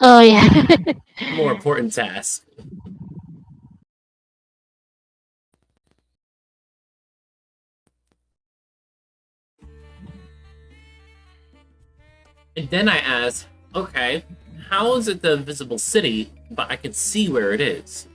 Oh yeah. More important task. And then I asked, okay, how is it the invisible city, but I can see where it is?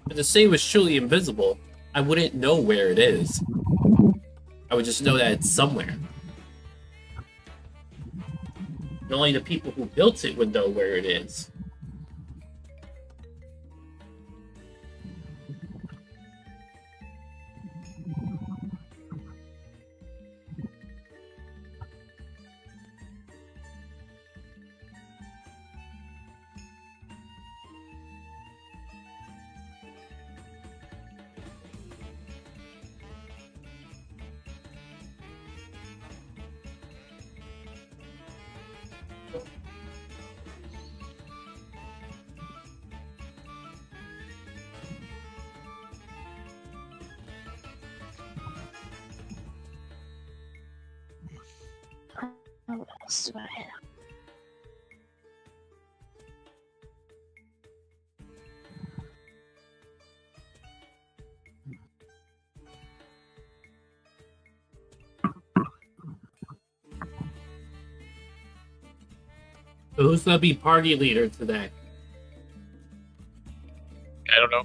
If the city was truly invisible, I wouldn't know where it is. I would just know that it's somewhere. And only the people who built it would know where it is. What else do I have? So who's gonna be party leader today? I don't know.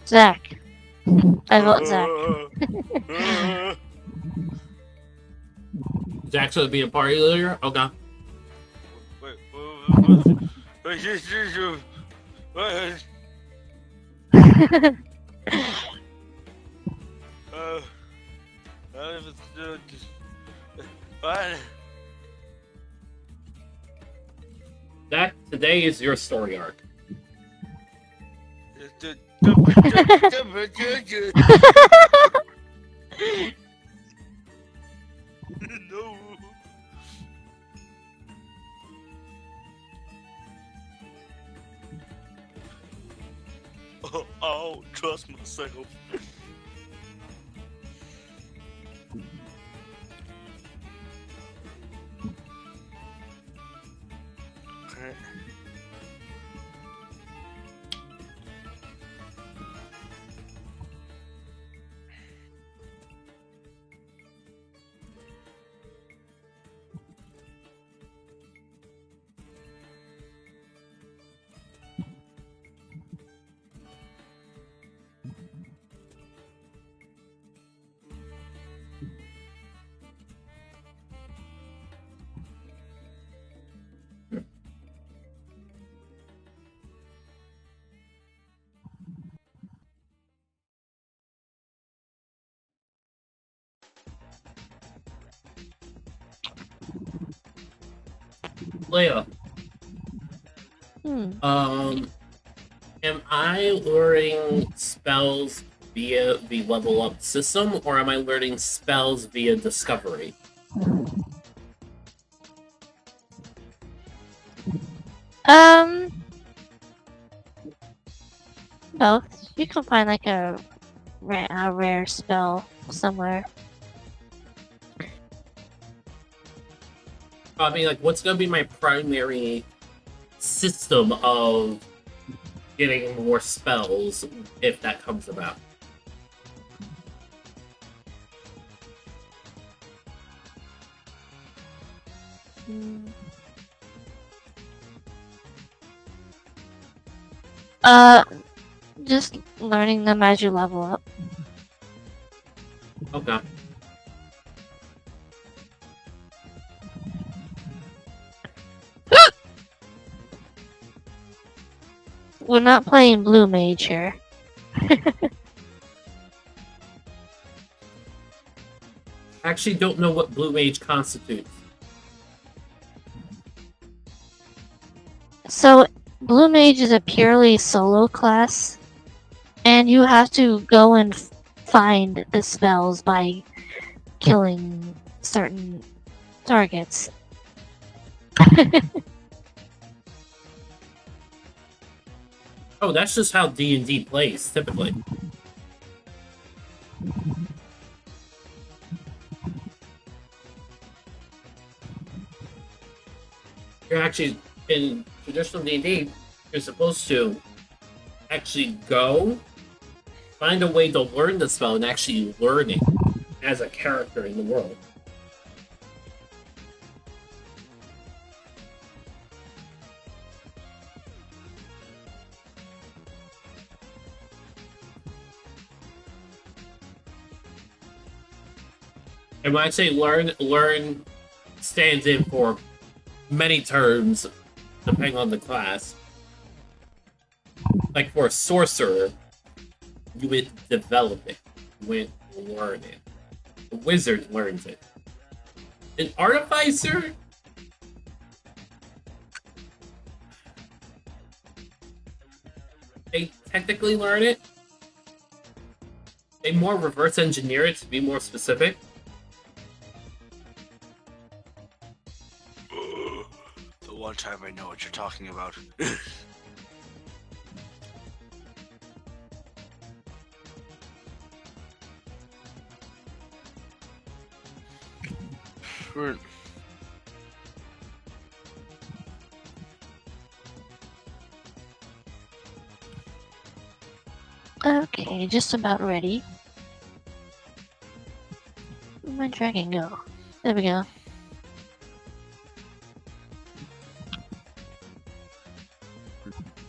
Zach. I vote Zach. Jack's gonna be a party leader? Okay. Jack, today is your story arc. No. Oh, I don't trust myself. Okay. Layla, Hmm. am I learning spells via the level up system, or am I learning spells via discovery? Both. You can find like a rare spell somewhere. I mean, like, what's gonna be my primary system of getting more spells if that comes about? Hmm. Just learning them as you level up. Okay. We're not playing Blue Mage here. I actually don't know what Blue Mage constitutes. So, Blue Mage is a purely solo class, and you have to go and find the spells by killing certain targets. Oh, that's just how D&D plays, typically. You're actually, in traditional D&D, you're supposed to actually go, find a way to learn the spell, and actually learn it as a character in the world. And when I say learn stands in for many terms, depending on the class. Like for a sorcerer, you would develop it, you would learn it. A wizard learns it. An artificer? They technically learn it. They more reverse engineer it to be more specific. The one time I know what you're talking about. Sure. Okay, just about ready. Where'd my dragon go? There we go.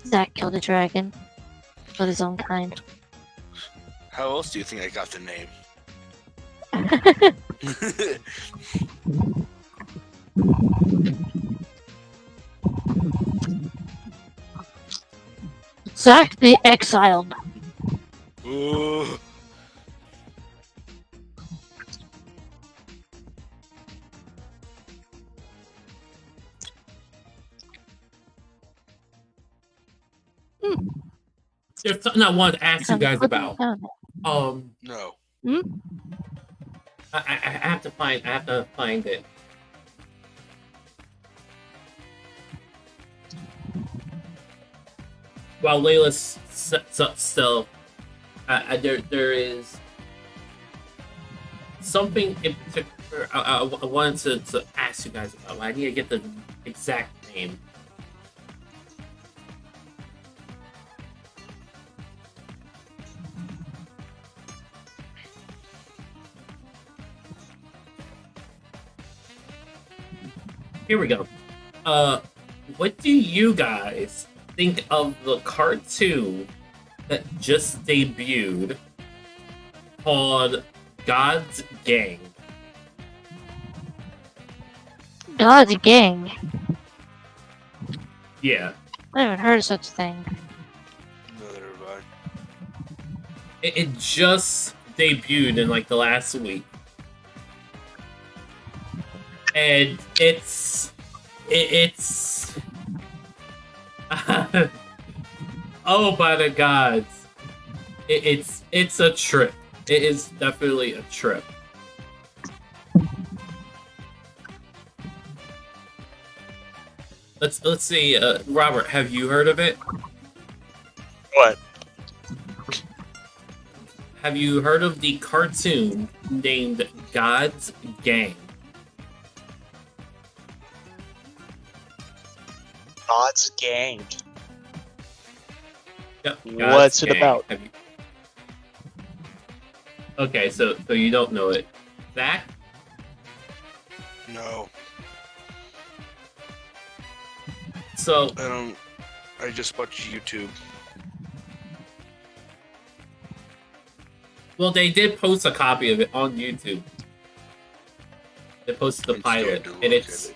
Zach killed a dragon with his own kind. How else do you think I got the name? Zach the Exiled. Ooh. There's something I wanted to ask you guys about. No. I have to find it. While Layla's still, there is something in particular I wanted to ask you guys about. I need to get the exact name. Here we go. What do you guys think of the cartoon that just debuted called God's Gang? God's Gang? Yeah. I haven't heard of such a thing. Neither have I. It just debuted in like the last week. And it's oh by the gods, it's a trip. It is definitely a trip. Let's see, Robert, have you heard of it? What? Have you heard of the cartoon named God's Gang? God's Gang. Yep, What's God's it about? Have you... Okay, so you don't know it. Zach? No. So I don't. I just watch YouTube. well, they did post a copy of it on YouTube. They posted the I'm pilot, scared to and look it's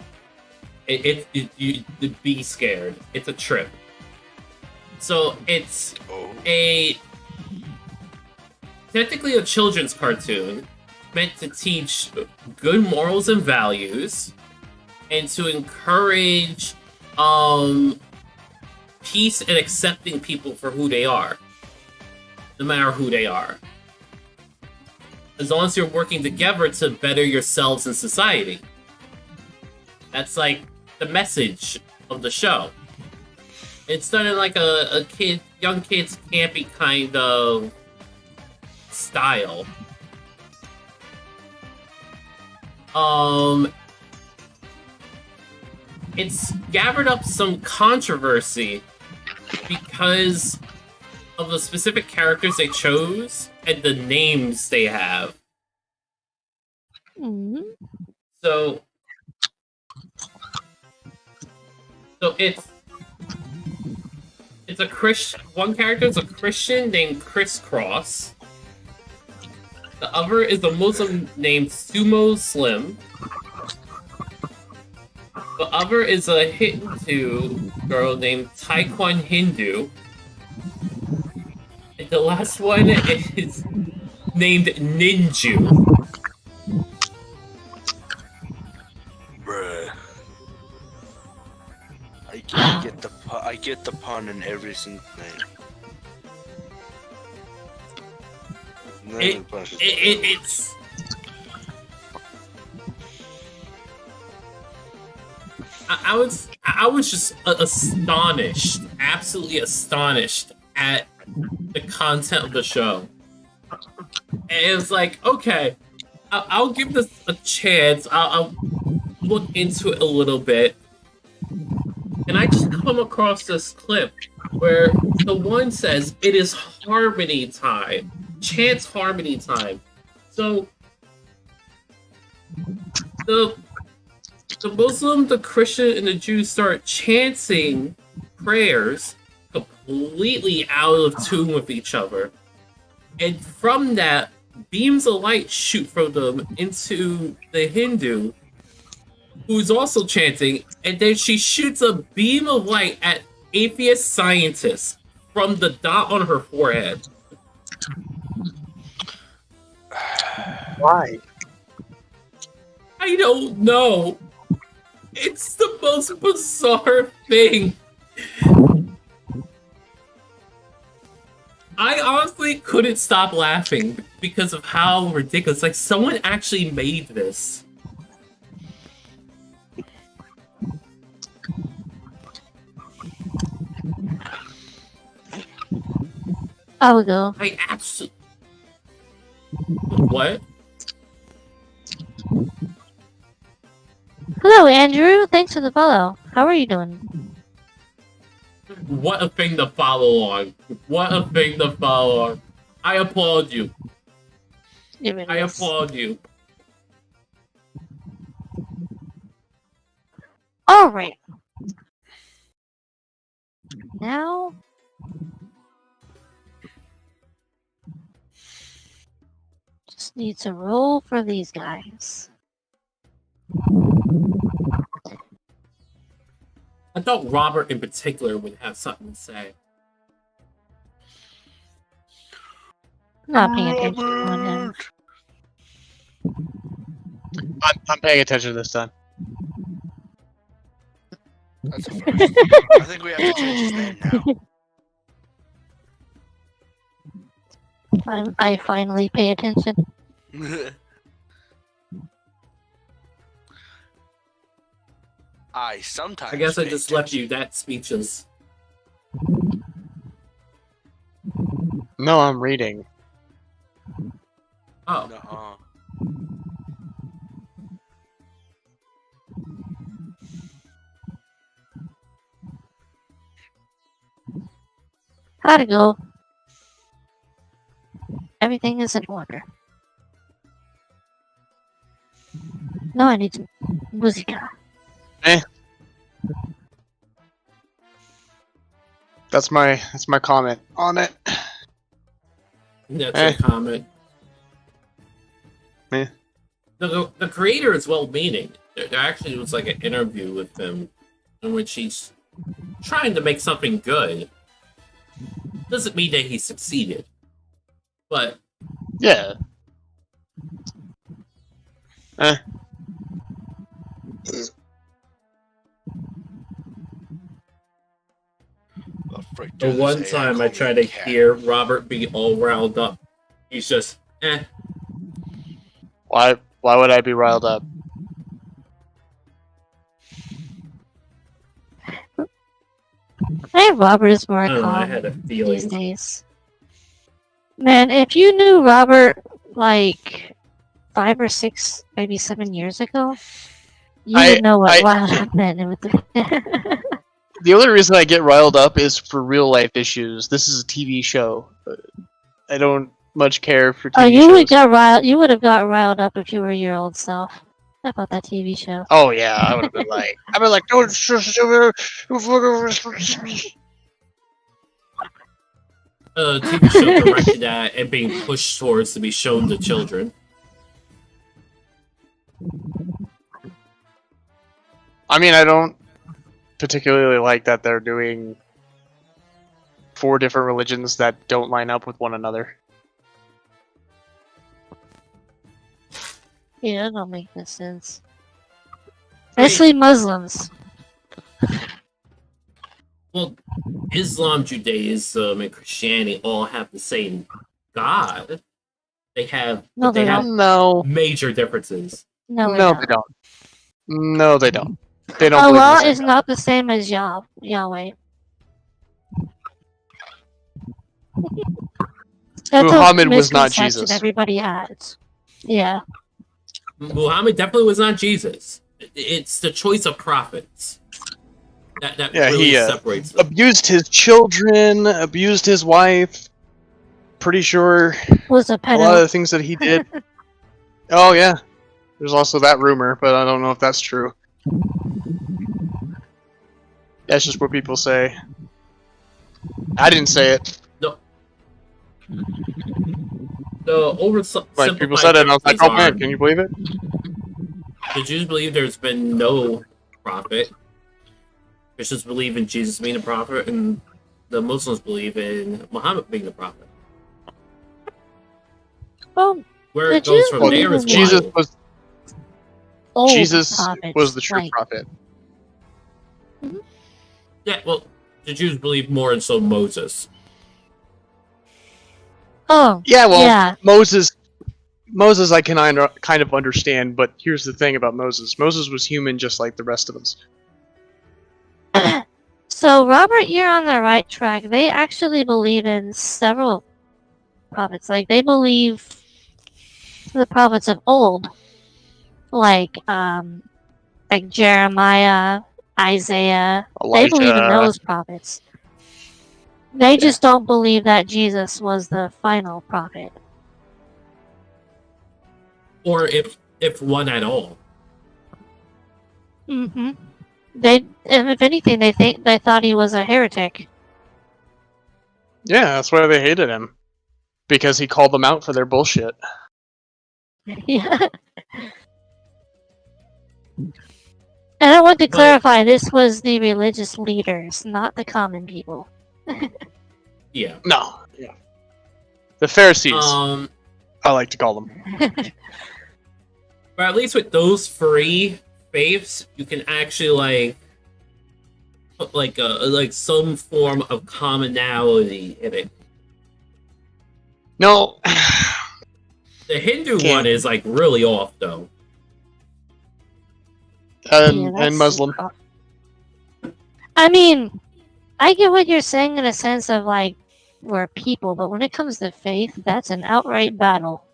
at you be scared. It's a trip. So it's Oh. technically a children's cartoon meant to teach good morals and values and to encourage peace and accepting people for who they are, no matter who they are, as long as you're working together to better yourselves in society. That's like the message of the show. It's done in like a young kids campy kind of style. It's gathered up some controversy because of the specific characters they chose and the names they have. Mm-hmm. So it's a Christian. One character is a Christian named Crisscross. The other is a Muslim named Sumo Slim. The other is a Hindu girl named Taekwon Hindu. And the last one is named Ninju. Bruh. I get the pun in every single name. It's I was just astonished, absolutely astonished at the content of the show. And it was like, okay, I'll give this a chance. I'll look into it a little bit. And I just come across this clip where the one says it is harmony time, chance harmony time. So the Muslim, the Christian, and the Jew start chanting prayers completely out of tune with each other. And from that, beams of light shoot from them into the Hindu, who's also chanting, and then she shoots a beam of light at atheist scientists from the dot on her forehead. Why? I don't know. It's the most bizarre thing. I honestly couldn't stop laughing because of how ridiculous. Like, someone actually made this. I will go. I absolutely... What? Hello, Andrew. Thanks for the follow. How are you doing? What a thing to follow on. What a thing to follow on. I applaud you. I applaud you. Alright. Now... just need to roll for these guys. I thought Robert in particular would have something to say. Not paying attention on him. I'm paying attention this time. That's a first. I think we have to change his name now. I finally pay attention. I sometimes. I guess I pay just left attention. you that speechless. No, I'm reading. Oh. Nuh-uh. How'd it go? Everything is in order. No, I need some musica. That's my comment on it. That's a comment. Eh. The creator is well-meaning. There actually was like an interview with him in which he's trying to make something good. Doesn't mean that he succeeded. But Yeah. the one time I try to hear Robert be all riled up, he's just, eh. Why would I be riled up? I think Robert is more I don't know, I calm had a these feeling. days. Man, if you knew Robert like 5 or 6, maybe 7 years ago, you would know what happened with the. The only reason I get riled up is for real life issues. This is a TV show. I don't much care for TV you shows. would get riled. You would have got riled up if you were your old self. How about that TV show? Oh yeah, I would have been like, don't. TV show directed at and being pushed towards to be shown to children. I mean, I don't particularly like that they're doing 4 different religions that don't line up with one another. Yeah, that don't make no sense. Especially Muslims. Well, Islam, Judaism, and Christianity all have the same God. They have No, they have don't. No, major differences. No, no, they don't. No, they don't. They don't. Allah believe is not the same as Yahweh. That's a Muhammad was not misconception Jesus. Everybody has. Yeah. Muhammad definitely was not Jesus. It's the choice of prophets that Yeah, really he separates them. abused his children, abused his wife. Pretty sure Was a a lot of pedo. the things that he did. Oh yeah, there's also that rumor, but I don't know if that's true. That's just what people say. I didn't say it. The oversimplified. But people said it, and I was like, "Oh man, can you believe it?" The Jews believe there's been no prophet. Christians believe in Jesus being a prophet, and the Muslims believe in Muhammad being the prophet. Well, Where the it goes Jews from believe there is in Jesus wild. was old Jesus prophets, was the true like, prophet. Yeah, well, the Jews believe more in so Moses. Oh, Yeah, well, yeah. Moses I can kind of understand, but here's the thing about Moses. Moses was human just like the rest of us. So, Robert, you're on the right track. They actually believe in several prophets. Like, they believe the prophets of old, like Jeremiah, Isaiah. They believe in Elijah. those prophets. They just don't believe that Jesus was the final prophet. Or if one at all. Mm-hmm. And if anything, they thought he was a heretic. Yeah, that's why they hated him. Because he called them out for their bullshit. Yeah. And I want to clarify, this was the religious leaders, not the common people. Yeah. No. Yeah. The Pharisees, Um, I like to call them. but at least with those 3 faiths, you can actually put like some form of commonality in it. No. The Hindu Can't. one is like really off though. And Muslim. I mean, I get what you're saying in a sense of like, we're people, but when it comes to faith, that's an outright battle.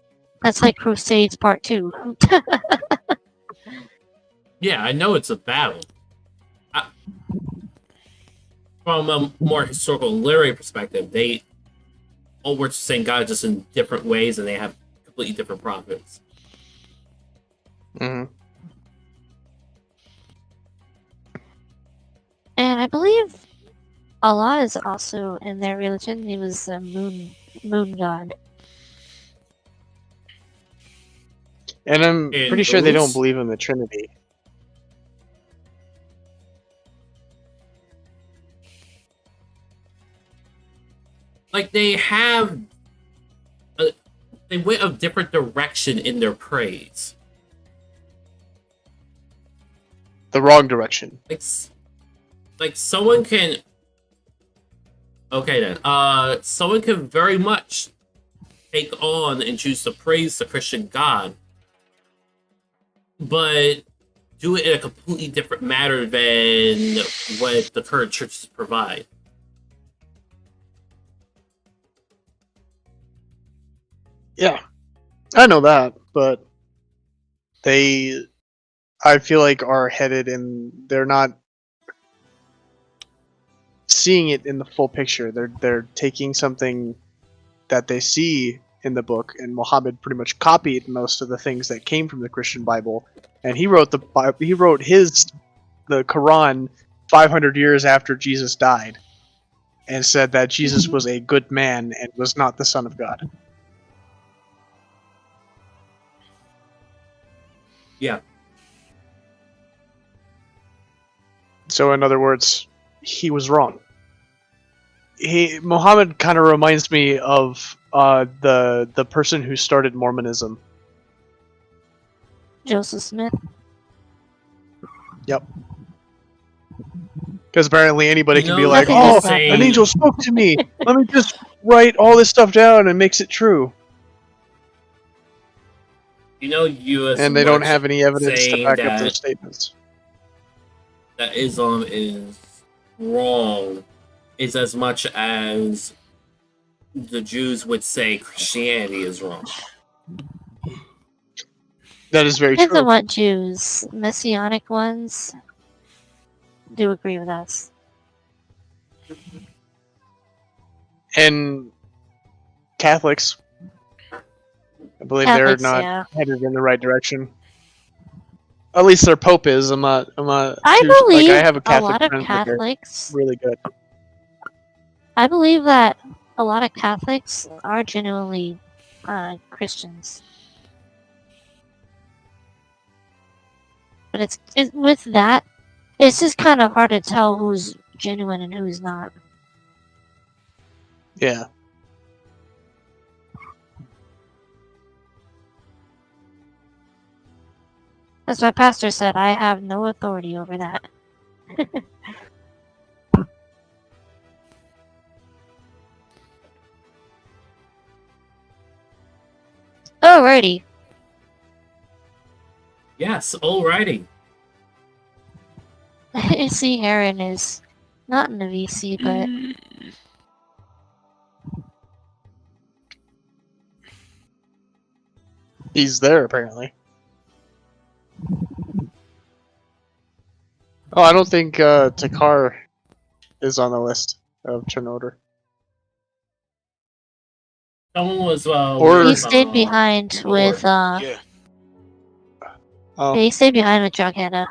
That's like Crusades Part 2. Yeah, I know it's a battle. From a more historical literary perspective, they all worship the same God just in different ways, and they have completely different prophets. Mm-hmm. And I believe Allah is also in their religion. He was a moon god. And I'm pretty sure they don't believe in the Trinity. Like they have, they went a different direction in their praise. The wrong direction. Like someone can. Okay then. Someone can very much take on and choose to praise the Christian God, but do it in a completely different manner than what the current churches provide. Yeah, I know that, but they, I feel like, are headed in. They're not seeing it in the full picture. They're taking something that they see in the book, and Muhammad pretty much copied most of the things that came from the Christian Bible, and he wrote the Quran 500 years after Jesus died, and said that Jesus was a good man and was not the son of God. Yeah. So, in other words, he was wrong. Muhammad kind of reminds me of the person who started Mormonism. Joseph Smith. Yep. Because apparently anybody You can know, be like, Nothing "Oh, is that an bad." angel spoke to me. Let me just write all this stuff down and makes it true." You know, you as And they don't much have any evidence to saying back up those statements. that Islam is wrong is as much as the Jews would say Christianity is wrong. That is very Depends on true. what Jews. Messianic ones do agree with us. And Catholics, I believe Catholics, they're not yeah. headed in the right direction. At least their Pope is. I'm not I too, believe like, I have a a Catholic lot of friend that are Catholics. really good. I believe that a lot of Catholics are genuinely Christians. But it's with that, it's just kind of hard to tell who's genuine and who's not. Yeah. As my pastor said, I have no authority over that. Alrighty. Yes, alrighty. I see Aaron is not in the VC, but He's there, apparently. Oh, I don't think Takar is on the list of turn order. Someone was Or- he stayed behind with Yeah. Oh, he stayed behind with Jughead.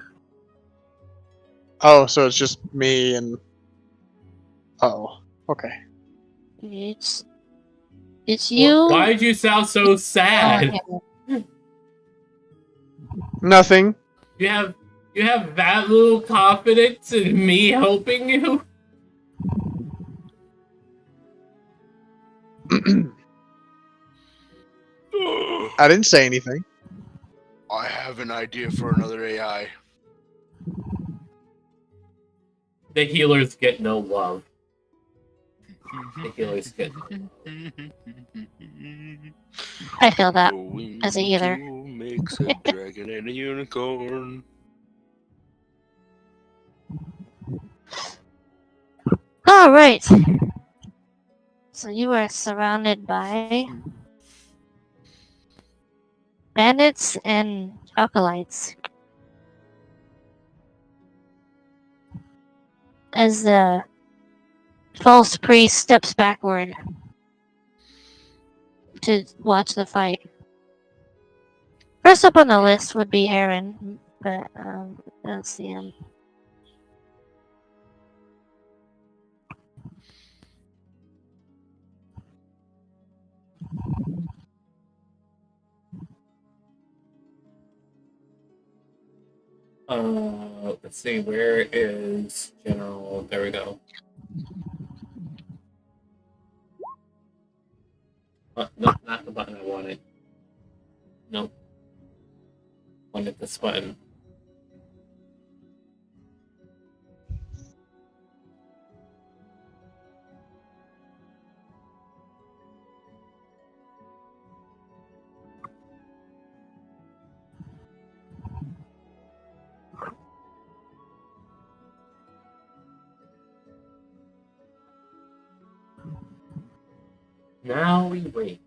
oh, so it's just me and. Oh, okay. It's you. Why did you sound so sad? Nothing. You have that little confidence in me helping you? I didn't say anything. I have an idea for another AI. The healers get no love. The healers get no love. I feel that Going as a healer. to mix a dragon and a unicorn. Alright. So you are surrounded by bandits and acolytes. As the false priest steps backward to watch the fight. First up on the list would be Aaron, but I don't see him. Let's see, where is General? There we go. No, not the button I wanted. Nope. Wanted this button. Now we wait.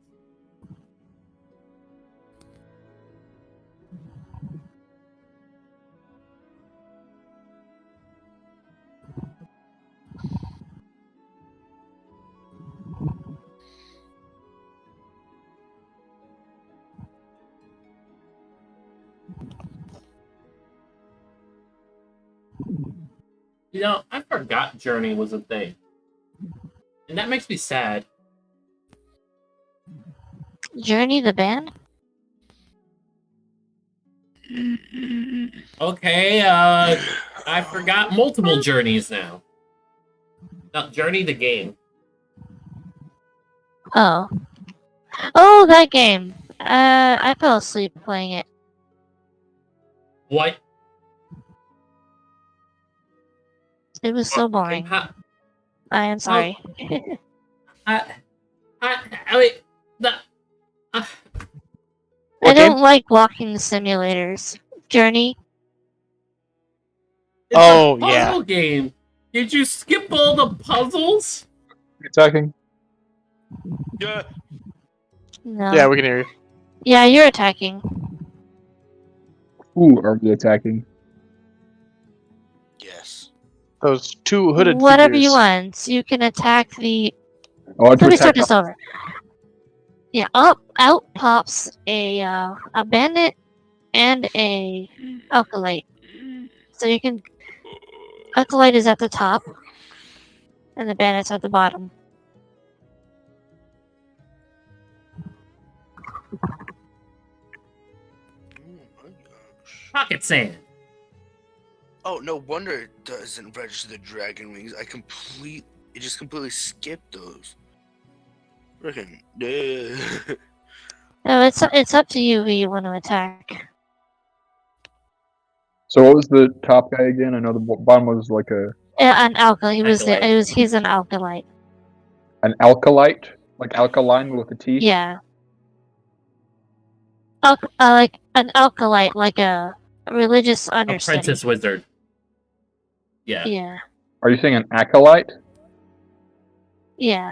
You know, I forgot Journey was a thing. And that makes me sad. Journey the band? Okay, I forgot multiple Journeys now. Not Journey the game. Oh. Oh, that game. I fell asleep playing it. What? It was so boring. I am sorry. I wait. I What don't game? like walking simulators. Journey? It's Oh, a puzzle game. Did you skip all the puzzles? Attacking? Yeah. No. Yeah, we can hear you. Yeah, you're attacking. Who are we attacking? Yes. Those two hooded Whatever figures. you want. You can attack the... Oh, I want to Let me start attack. this over. Yeah, out pops a bandit and a alkalite. So you can... Alkalite is at the top, and the bandit's at the bottom. Oh my gosh. Pocket sand. Oh, no wonder it doesn't register the dragon wings. It just completely skipped those. Frickin' No, it's up to you who you want to attack. So what was the top guy again? I know the bottom was like An alkalite. Alkalite. He's an alkalite. an alkalite, like alkaline with a T. Yeah. Like an alkalite, like a religious understudy. Apprentice wizard. Yeah. Yeah. Are you saying an acolyte? Yeah.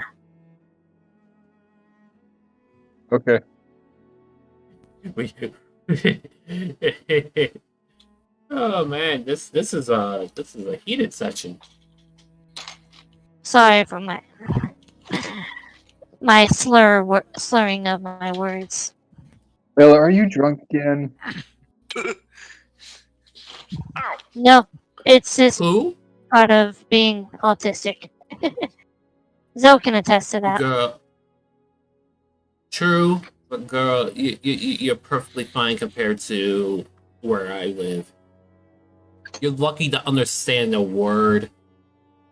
Okay. Oh man, this is a heated session. Sorry for my slurring of my words. Layla, are you drunk again? Ow! No, it's just Who? part of being autistic. Zoe can attest to that. Girl. True, but girl, you're perfectly fine compared to where I live. You're lucky to understand a word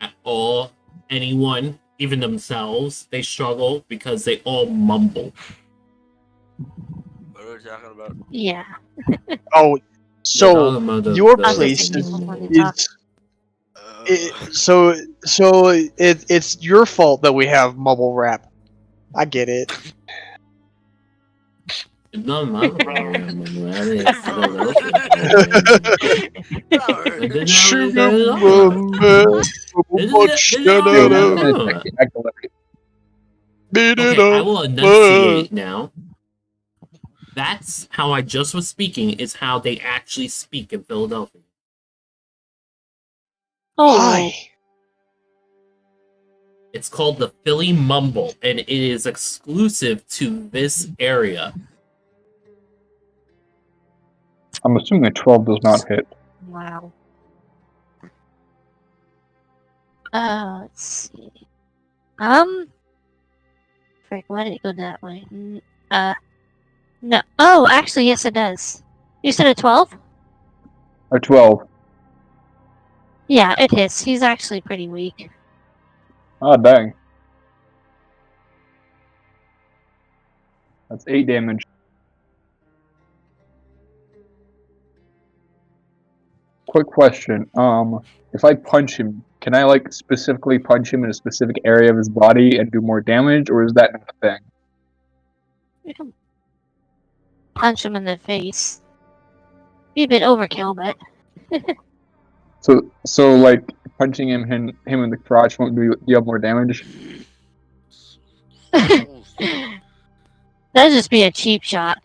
at all. Anyone, even themselves, they struggle because they all mumble. What are we talking about? Yeah. Oh, so You're talking about your the- place Autistic people when they talk. it's your fault that we have mumble rap. I get it. It's not my problem. Sugar It's mama, Acolyte. beat it Okay, I up. will enunciate now. That's how I just was speaking, is how they actually speak in Philadelphia. Oh, Why? It's called the Philly Mumble, and it is exclusive to this area. I'm assuming a 12 does not hit. wow. Let's see. Frick, why did it go that way? No. Oh, actually, yes, it does. You said a 12? A 12. Yeah, it hits. He's actually pretty weak. Ah, dang. That's 8 damage. Quick question. If I punch him, can I like specifically punch him in a specific area of his body and do more damage, or is that not a thing? You can punch him in the face. Be a bit overkill, but So like punching him in the crotch won't do you more damage? Whole That'd just be a cheap shot.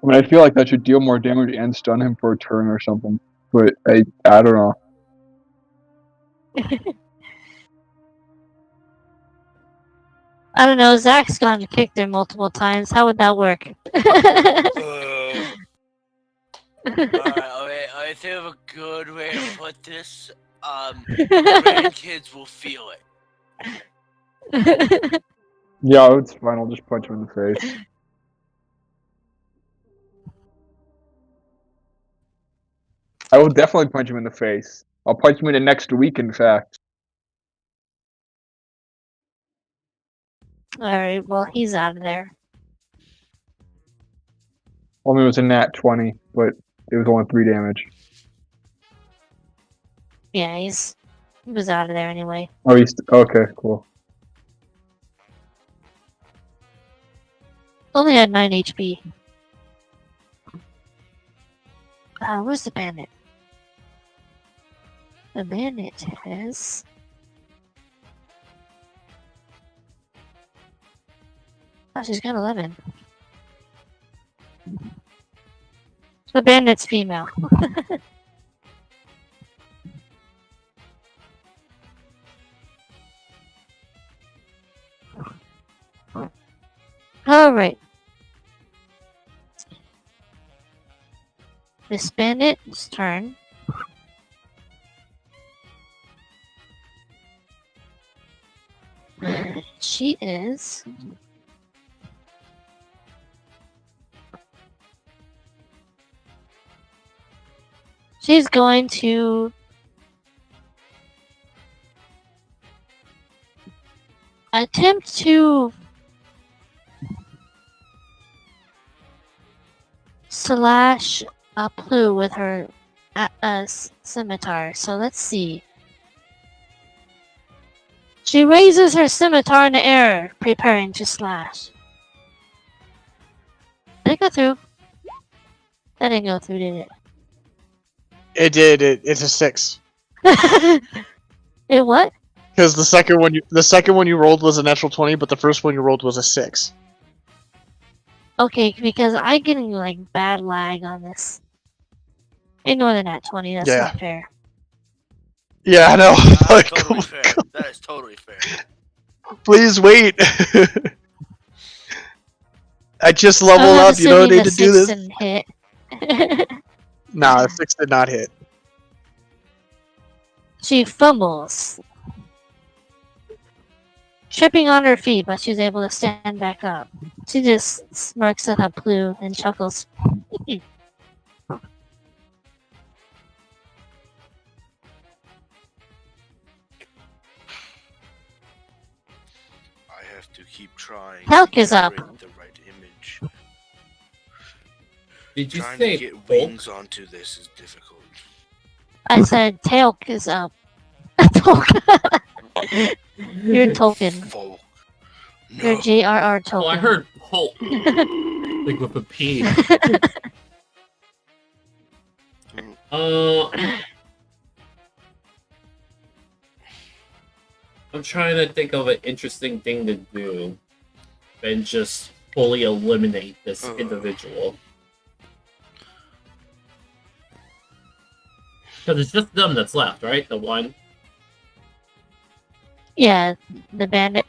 I mean, I feel like that should deal more damage and stun him for a turn or something. But I don't know. I don't know, Zach's gotten kicked there multiple times. How would that work? Alright, I think of a good way to put this. Grandkids will feel it. Yeah, it's fine. I'll just punch him in the face. I will definitely punch him in the face. I'll punch him in the next week, in fact. Alright, well, he's out of there. Only was a nat 20, but it was only 3 damage. Yeah, he was out of there anyway. Oh, he's okay. Cool. Only had 9 HP. Where's the bandit? The bandit has... Oh, she's got 11. The bandit's female. Alright. This bandit's turn. She is... She's going to... attempt to... slash a Plu with her scimitar. So let's see. She raises her scimitar in the air, preparing to slash. Did it go through? That didn't go through, did it? It did. It's a 6. It what? Because the second one you rolled was a natural 20, but the first one you rolled was a 6. Okay, because I'm getting like bad lag on this. Ignore the nat 20, that's Yeah. not fair. Yeah, I know. That's Like, totally oh fair. my God. That is totally fair. Please wait. I just leveled I'm up. You don't assuming need the to do 6 this. didn't hit. Nah, the 6 did not hit. She fumbles. Tripping on her feet, but she's able to stand back up. She just smirks at her Plu and chuckles. I have to keep trying. Helk to is up. generate the right image. Did you Trying say to get Hulk? wings onto this is difficult. I said Tailk is up. Tolk. You're Tolkien. Folk. You're No. J.R.R. Tolkien. Oh, I heard Hulk. Like with a P. I'm trying to think of an interesting thing to do and just fully eliminate this individual. Because it's just them that's left, right? The one. Yeah, the bandit.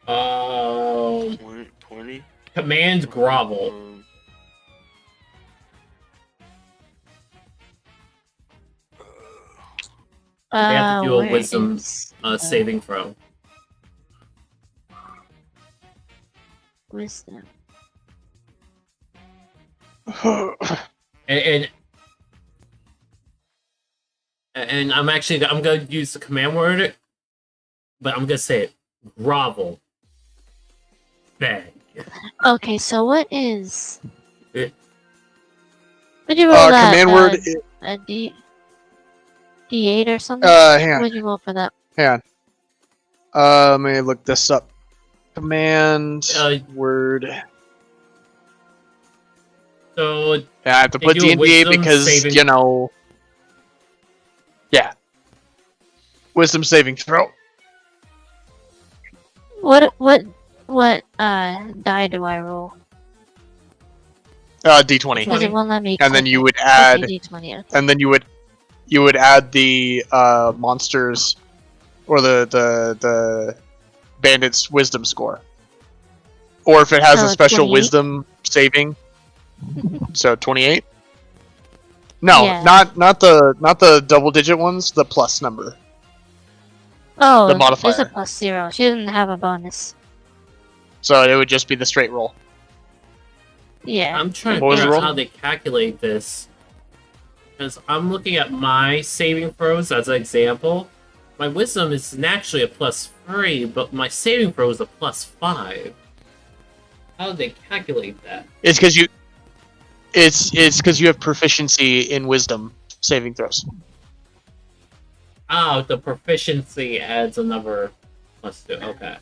20? Command grovel. They have to do a where wisdom is, saving throw. Wisdom. And I'm gonna use the command word, but I'm gonna say it. Grovel. Beg. Okay, so what is... Eh. What'd you roll that? Command word. A D8 or something? Hang on. What'd you roll for that? Hang on. Let me look this up. Command word. So Yeah, I have to They put do a D&D wisdom because saving- you know. Yeah. Wisdom saving throw. What die do I roll? D20. Because it won't let me. And then click you it. would add, Okay, D20. and then you would add the monsters, or the bandit's wisdom score, or if it has a Oh, special 28? wisdom saving. So 28. No, Yeah. not the double digit ones. The plus number. Oh, The modifier. it's a +0. She doesn't have a bonus. So it would just be the straight roll. Yeah. I'm trying to What was figure the out roll? how they calculate this. Because I'm looking at my saving throws as an example. My wisdom is naturally a +3, but my saving throw is a +5. How do they calculate that? It's because you. It's because you have proficiency in wisdom saving throws. Oh, the proficiency adds another +2. Okay.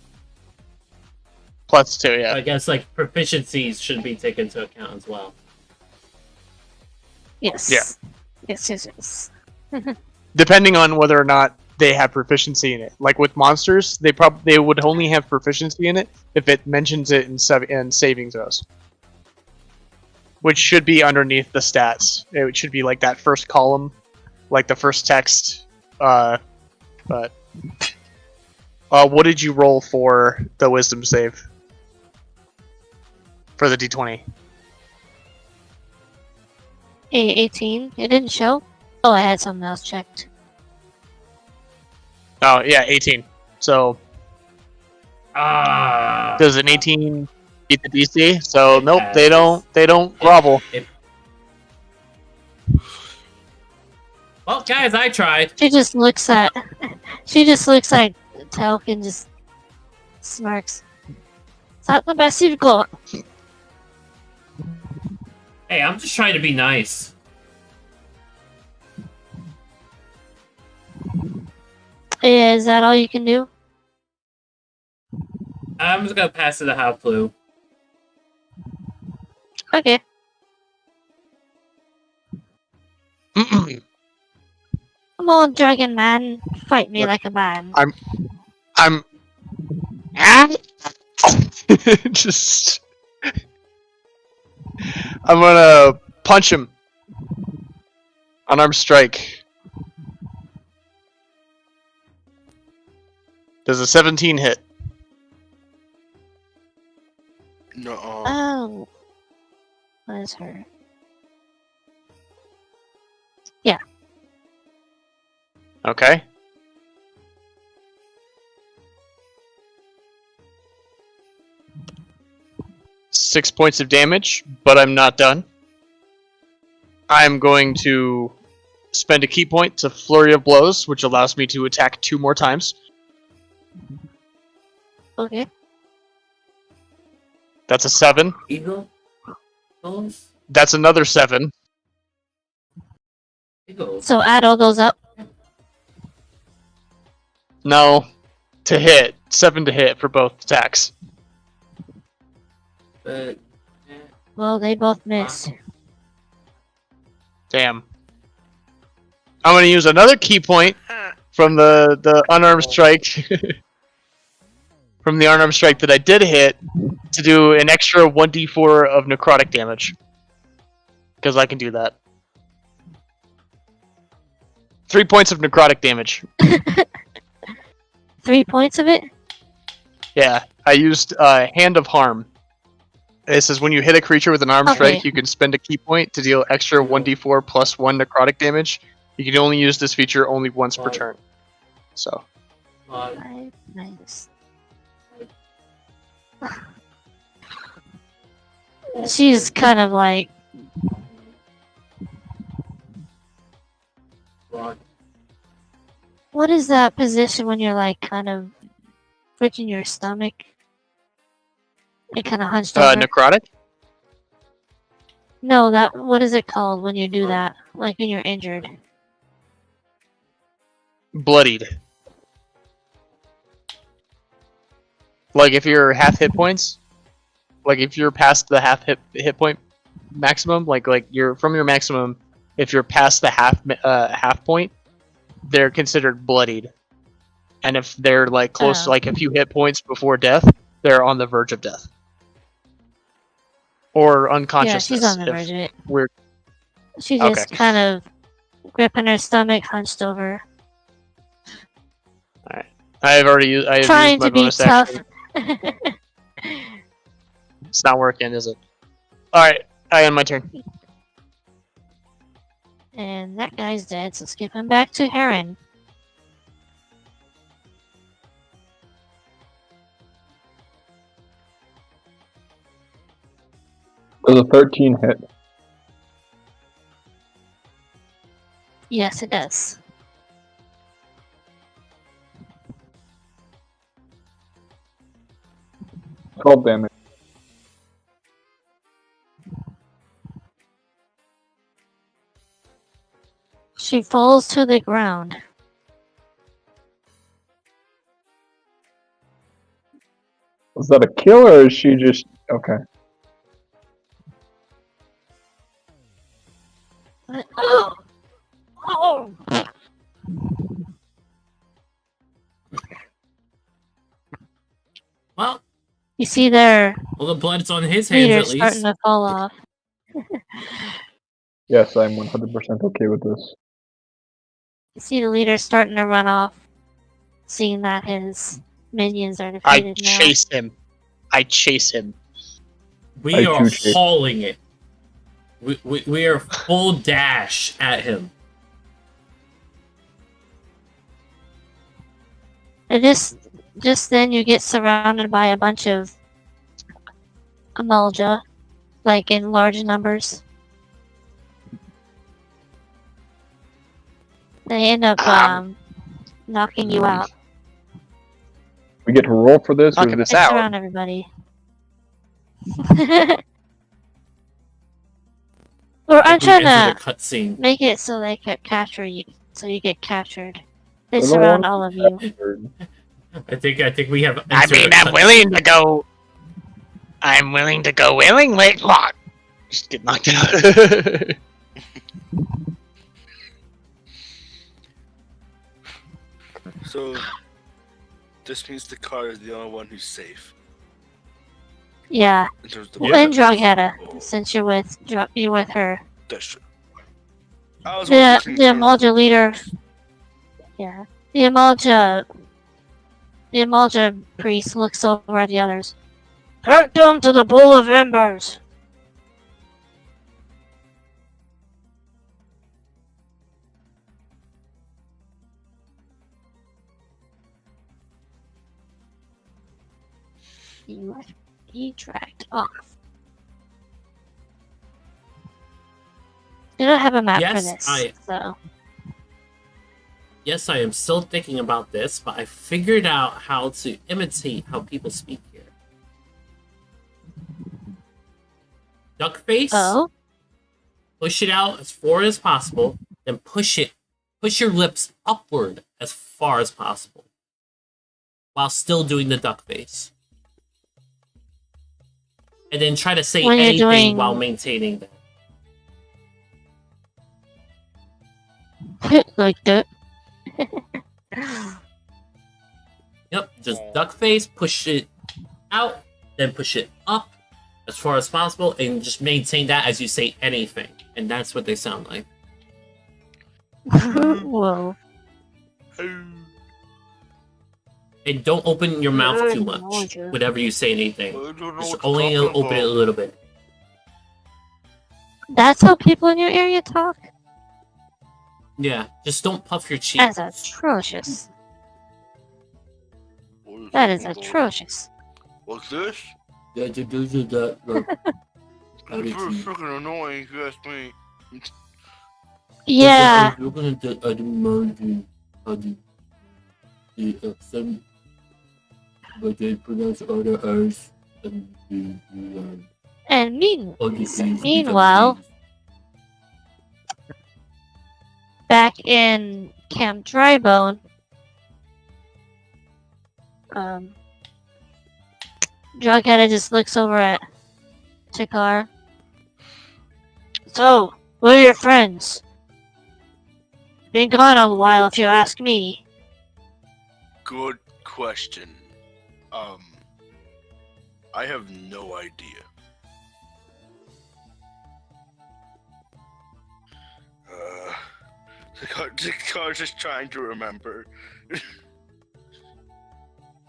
Plus 2, yeah. I guess like proficiencies should be taken into account as well. Yes. Yeah. Yes. Depending on whether or not they have proficiency in it. Like with monsters, they would only have proficiency in it if it mentions it in saving throws, which should be underneath the stats. It should be like that first column, like the first text. But what did you roll for the wisdom save for the D20? 18. It didn't show. Oh, I had something else checked. Oh yeah, 18. So Ah. does an 18 beat the DC? So nope, they don't grovel. Well, guys, I tried. She just looks at Telk and just smirks. Is that the best you've got? Hey, I'm just trying to be nice. Is that all you can do? I'm just gonna pass it to Half Blue. Okay. Come on, Dragon Man. Fight me Look, like a man. I'm just I'm gonna punch him. Unarmed strike. Does a 17 hit? No. Oh. What is her? Okay. Six points of damage, but I'm not done. I'm going to spend a key point to Flurry of Blows, which allows me to attack 2 more times. Okay. That's a 7. Eagle? Eagles? That's another 7. Eagles. So add all those up. No. To hit. 7 to hit for both attacks. But Well, they both miss. Damn. I'm going to use another key point from the unarmed strike. From the unarmed strike that I did hit to do an extra 1d4 of necrotic damage. Because I can do that. 3 points of necrotic damage. 3 points of it? Yeah, I used Hand of Harm. It says when you hit a creature with an armed Okay. strike, you can spend a key point to deal extra 1d4 plus 1 necrotic damage. You can only use this feature only once per turn. So, 5 minus. She's kind of like, what is that position when you're like kind of freaking your stomach? And kind of hunched over. necrotic? No, that, what is it called when you do that? Like when you're injured. Bloodied. Like if you're half hit points, like if you're past the half hit point maximum, like you're from your maximum, if you're past the half point, they're considered bloodied. and if they're like close to Oh. like a few hit points before death, they're on the verge of death or Yeah, unconsciousness. she's on the if verge of it. we're She Okay. just kind of gripping her stomach, hunched over, I've already used, I have trying used my to be bonus tough. action. It's not working, is it? All right, I end my turn. And that guy's dead, so skipping back to Heron. Does a 13 hit? Yes, it does. Twelve damage. She falls to the ground. Was that a kill or is she just okay? Oh! Oh! Well, You see their all the blood's on his hands leader at starting least. to fall off. Yes, I'm 100% okay with this. You see the leader starting to run off, seeing that his minions are I defeated now. chase him. I chase him. We I are do chase. hauling it. We are full dash at him. And just then you get surrounded by a bunch of Amalja, like in large numbers. They end up knocking you out. We get to roll for this, or Knocking is us this They out. surround everybody. Or I'm Like we trying enter to the cutscene. make it so they can capture you, so you get captured. They They're the surround ones all of you. captured? I think we have. I entered mean, a I'm cutscene. willing to go. I'm willing to go willingly. Lock. Just get knocked out. So this means the car is the only one who's safe. Yeah. In terms of the Well, and weapons. Drogheda, since you're with her. That's true. I was The wondering if Amalja leader. Yeah. The Amalja priest looks over at the others. Hurt them to the bowl of embers. He dragged off. We don't have a map for Yes, this, so. Yes, I am still thinking about this, but I figured out how to imitate how people speak here. Duck face. Oh? Push it out as far as possible, then push your lips upward as far as possible, while still doing the duck face. And then try to say When you're anything doing- while maintaining that. Like that. Yep, just duck face, push it out, then push it up as far as possible, and just maintain that as you say anything. And that's what they sound like. Whoa. And don't open your mouth too much whenever you say anything. Just only open it a little bit. That's how people in your area talk? Yeah, just don't puff your cheeks. That's atrocious. That is atrocious. What's this? Yeah, to do that. It's very freaking annoying if you ask me. Yeah. You're gonna do the accent, but they pronounce other R's and And other E's become meanwhile, E's. back in Camp Drybone, Jughead just looks over at Chikar. So, where are your friends? Been gone a while if you ask me. Good question. I have no idea. The car's just trying to remember.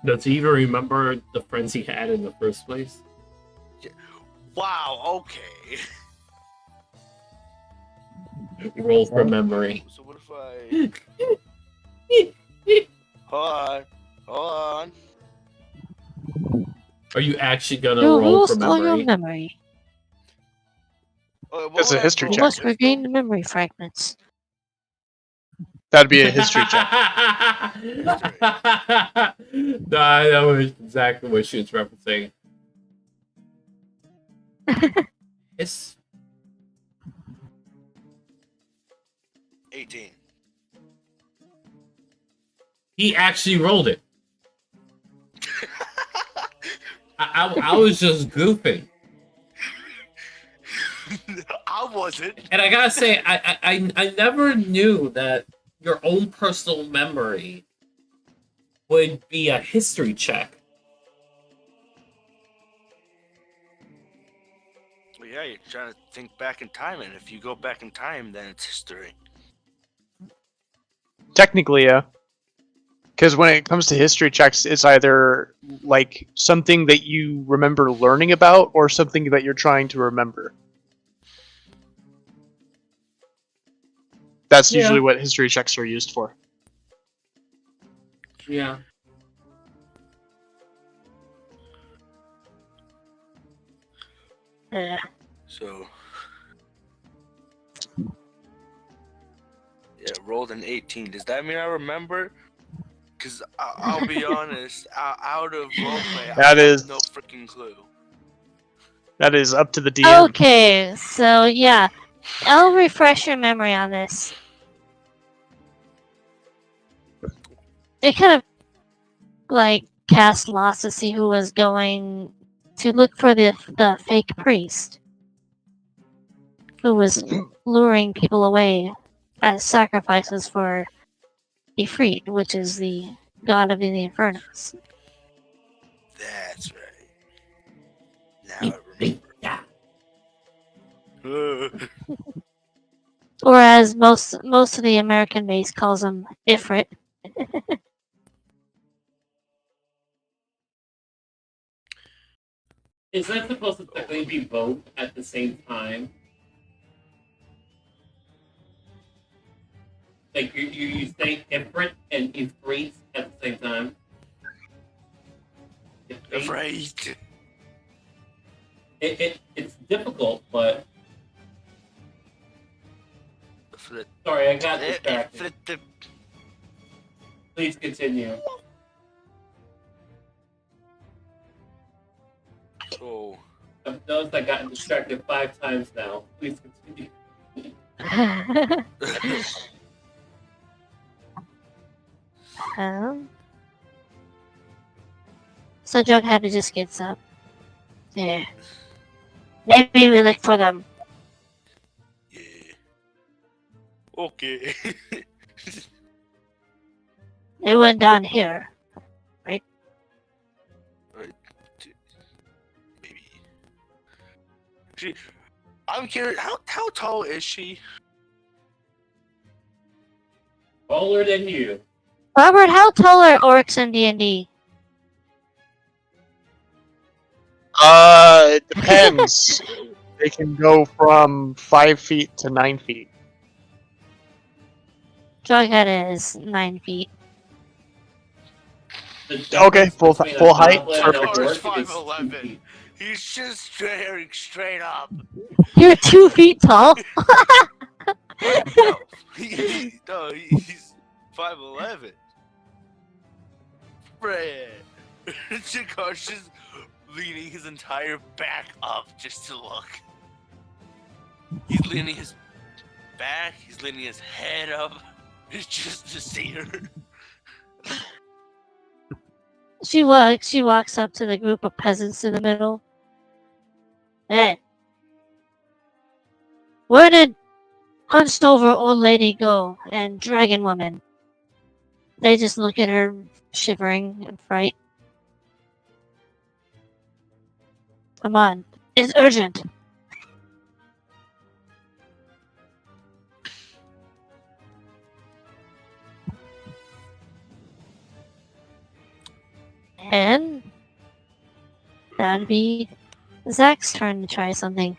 Does he even remember the friends he had in the first place? Wow, okay. Roll from memory. So what if I... Hold on. Are you actually gonna You roll lost from all your memory? memory. What It's a would I history roll? You check. must regain the memory fragments. That'd be a history check. No, I know exactly what she was referencing. It's 18. he actually rolled it. I was just goofing, I wasn't. and I gotta say, I never knew that your own personal memory would be a history check. Well, yeah, you're trying to think back in time, and if you go back in time, then it's history. Technically, yeah. Because when it comes to history checks, it's either like something that you remember learning about or something that you're trying to remember. That's Yeah. usually what history checks are used for. Yeah. Yeah. So, yeah, rolled an 18. Does that mean I remember? Because I'll be honest, out of roleplay, That I is- have no freaking clue. That is up to the DM. Okay, so yeah, I'll refresh your memory on this. It kind of like cast lots to see who was going to look for the fake priest who was luring people away as sacrifices for Ifrit, which is the god of the Infernos. That's right. Now I Yeah. remember. Or as most of the American base calls him, Ifrit. Is that supposed to technically be both at the same time? Like you say Ifrit and Ifrit at the same time? Ifrit? Right. It's difficult, but Ifrit. sorry, I got distracted. Ifrit. Please continue. So, I've noticed I got distracted 5 times now. Please continue. So Jughead just gets up. Yeah. Maybe we look for them. yeah. Okay. They went down here. Maybe. I'm curious. How tall is she? Taller than you. Robert, how tall are orcs in D&D? It depends. They can go from 5 feet to 9 feet. Jughead is 9 feet. The Okay, difference full- between a full height, goblin and a perfect. orc is 5'11". 2 feet. He's just staring straight up. You're 2 feet tall? No, he's 5'11". Fred. Chikar's just leaning his entire back up just to look. He's leaning his back, he's leaning his head up. It's just to see her. She walks up to the group of peasants in the middle. Hey. Where did hunched over old lady go and dragon woman? They just look at her, shivering in fright. Come on, it's urgent. And that'd be Zach's turn to try something.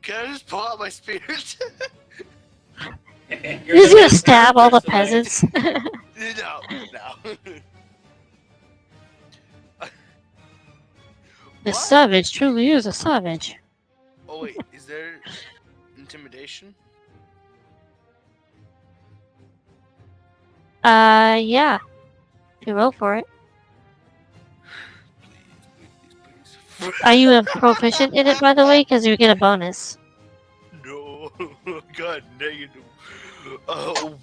Can I just pull out my spears? You're He's the gonna main stab all the character, so peasants. no. The What? savage truly is a savage. Oh wait, is there intimidation? Yeah. If you roll for it. Please. Are you a proficient in it, by the way? Because you get a bonus. No, I got negative.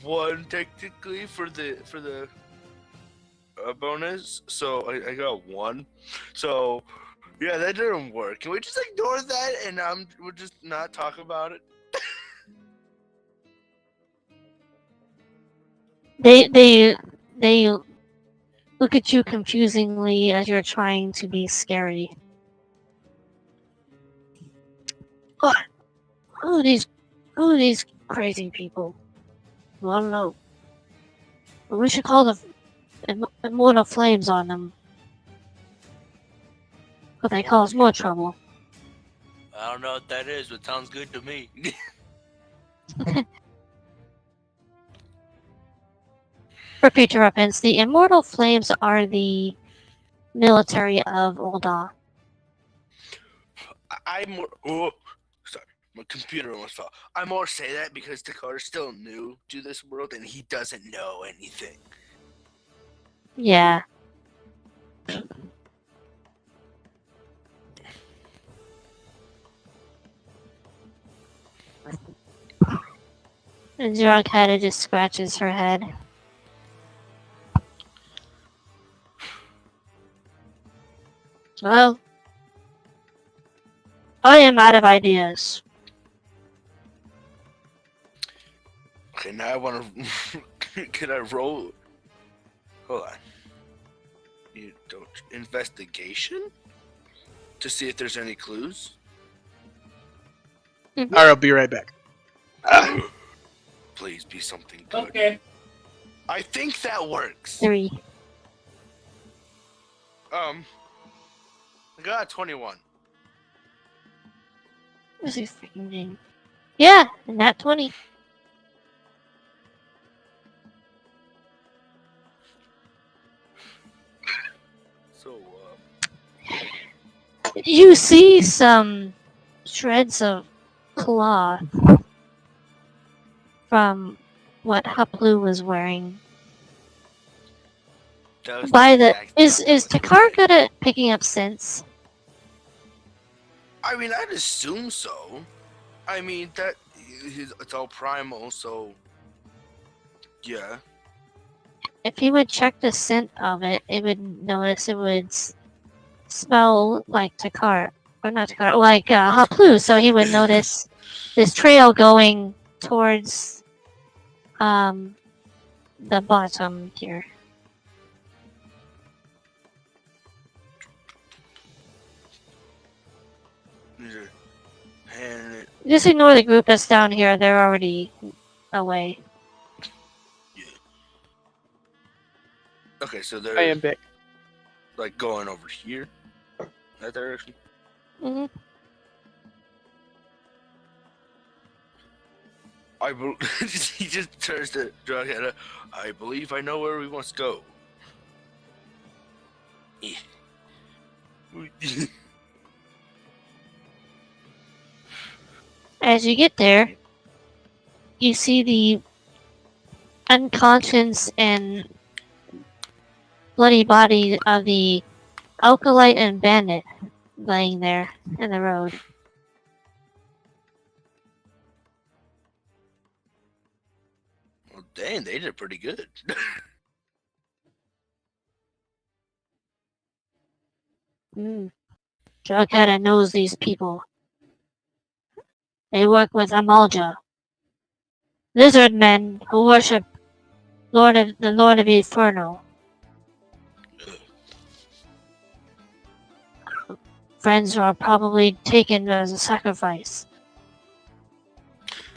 One technically for the bonus. So I got one. So yeah, that didn't work. Can we just ignore that and we'll just not talk about it? They look at you confusingly as you're trying to be scary. What? Who are these crazy people? Well, I don't know. But we should call the immortal flames on them. But they cause more trouble. I don't know what that is, but sounds good to me. For future reference, the immortal flames are the military of Ul'dah. I'm more. Oh, sorry, my computer almost fell. I more say that because Dakota's still new to this world and he doesn't know anything. Yeah. And Zero kinda just scratches her head. Well, I am out of ideas. Okay, now I want to. Can I roll? Hold on. You don't investigation to see if there's any clues. Alright, I'll be right back. Please be something good. okay. I think that works. 3. I got a 21. What's his freaking name? Yeah, and that 20. So, You see some shreds of cloth from what Haplu was wearing. that was By the exact is stuff I was Takar thinking. good at picking up scents? I mean, I'd assume so. I mean, it's all primal, so yeah. If he would check the scent of it, it would notice it would smell like Takar. Or not Takar, like Haplu, so he would notice this trail going towards the bottom here. And Just ignore the group that's down here, they're already away. okay, so I they're am big. like going over here, that direction. Hmm. He just turns to Drughead. I believe I know where we must go. Yeah. As you get there, you see the unconscious and bloody body of the Alkalite and Bandit laying there in the road. Well, dang, they did pretty good. Jughead knows these people. They work with Amalja, lizard men who worship the Lord of Inferno. Friends are probably taken as a sacrifice.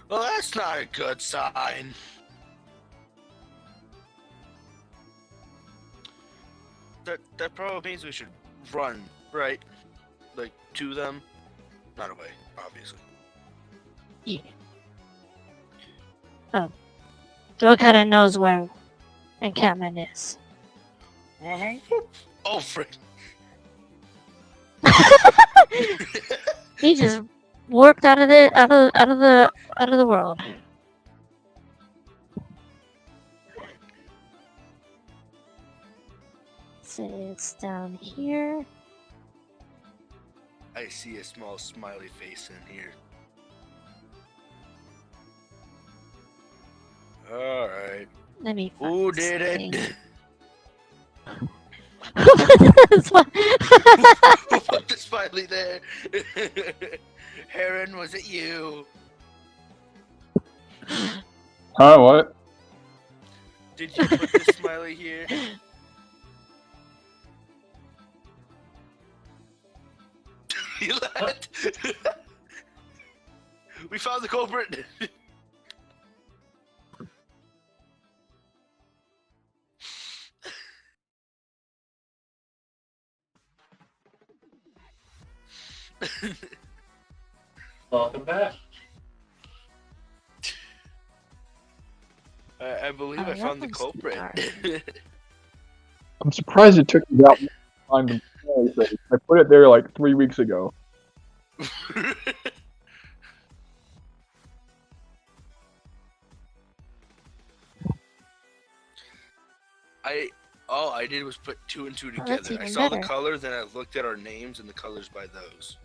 Well, that's not a good sign. That probably means we should run, right? Like, to them. Not away, obviously. Yeah. Oh. Joe kinda knows where encampment is. Oh, frick. He just worked out of the world. So it's down here. I see a small smiley face in here. Alright. Let me find Who this did it? thing. Who put the smiley there? Heron, was it you? Huh? What? Did you put the smiley here? You left. We found the culprit. Welcome back. I believe Oh, I that found the one's culprit. I'm surprised it took me that long to find it. I put it there like 3 weeks ago. All I did was put 2 and 2 Oh, that's together. I even saw the better. color, then I looked at our names and the colors by those.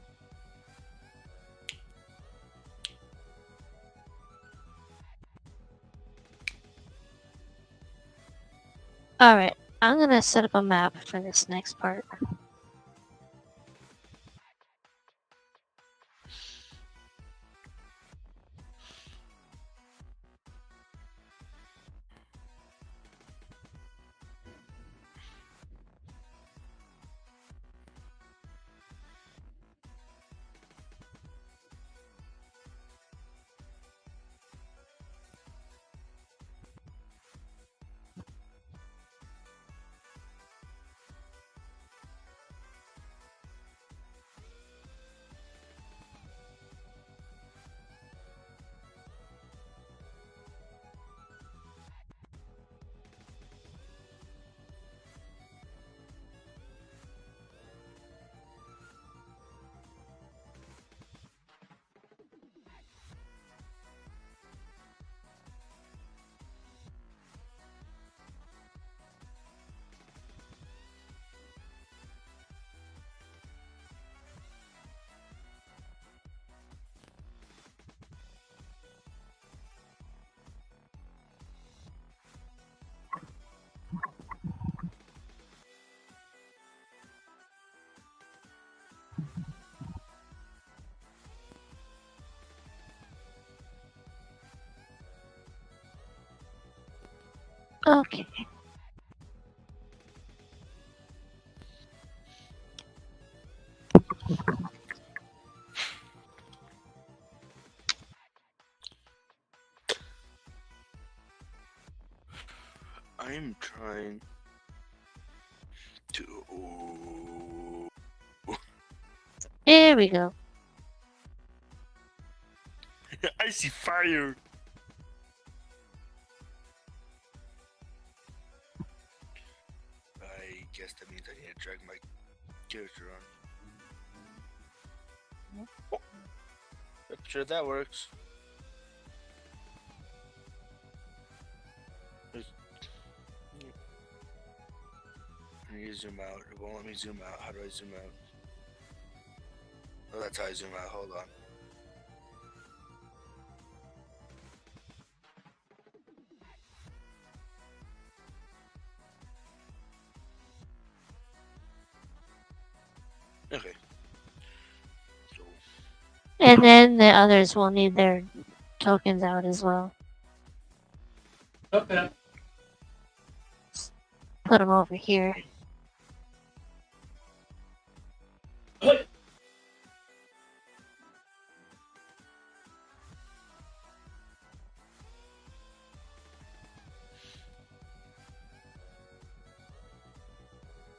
Alright, I'm gonna set up a map for this next part. Okay. I'm trying to. There we go. I see fire. I guess that means I need to drag my character on. Oh, I'm sure that works. I need to zoom out. It won't let me zoom out. How do I zoom out? Oh, that's how I zoom out. Hold on. Okay. So, And then the others will need their tokens out as well. Okay. put them over here.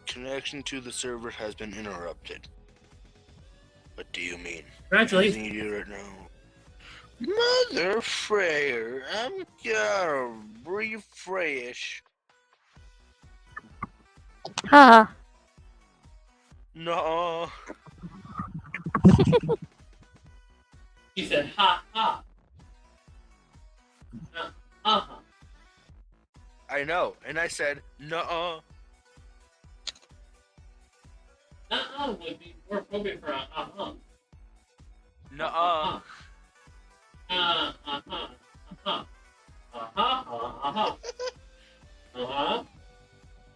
Connection to the server has been interrupted. What do you mean? Congratulations. I need you right now. Mother Freyer, I'm gonna refresh. Ha! No. He said, ha ha. Uh-huh. I know, and I said no. Would be more appropriate for uh-huh. No. Uh-huh. Uh-huh. Uh-huh. Uh-huh. Uh-huh.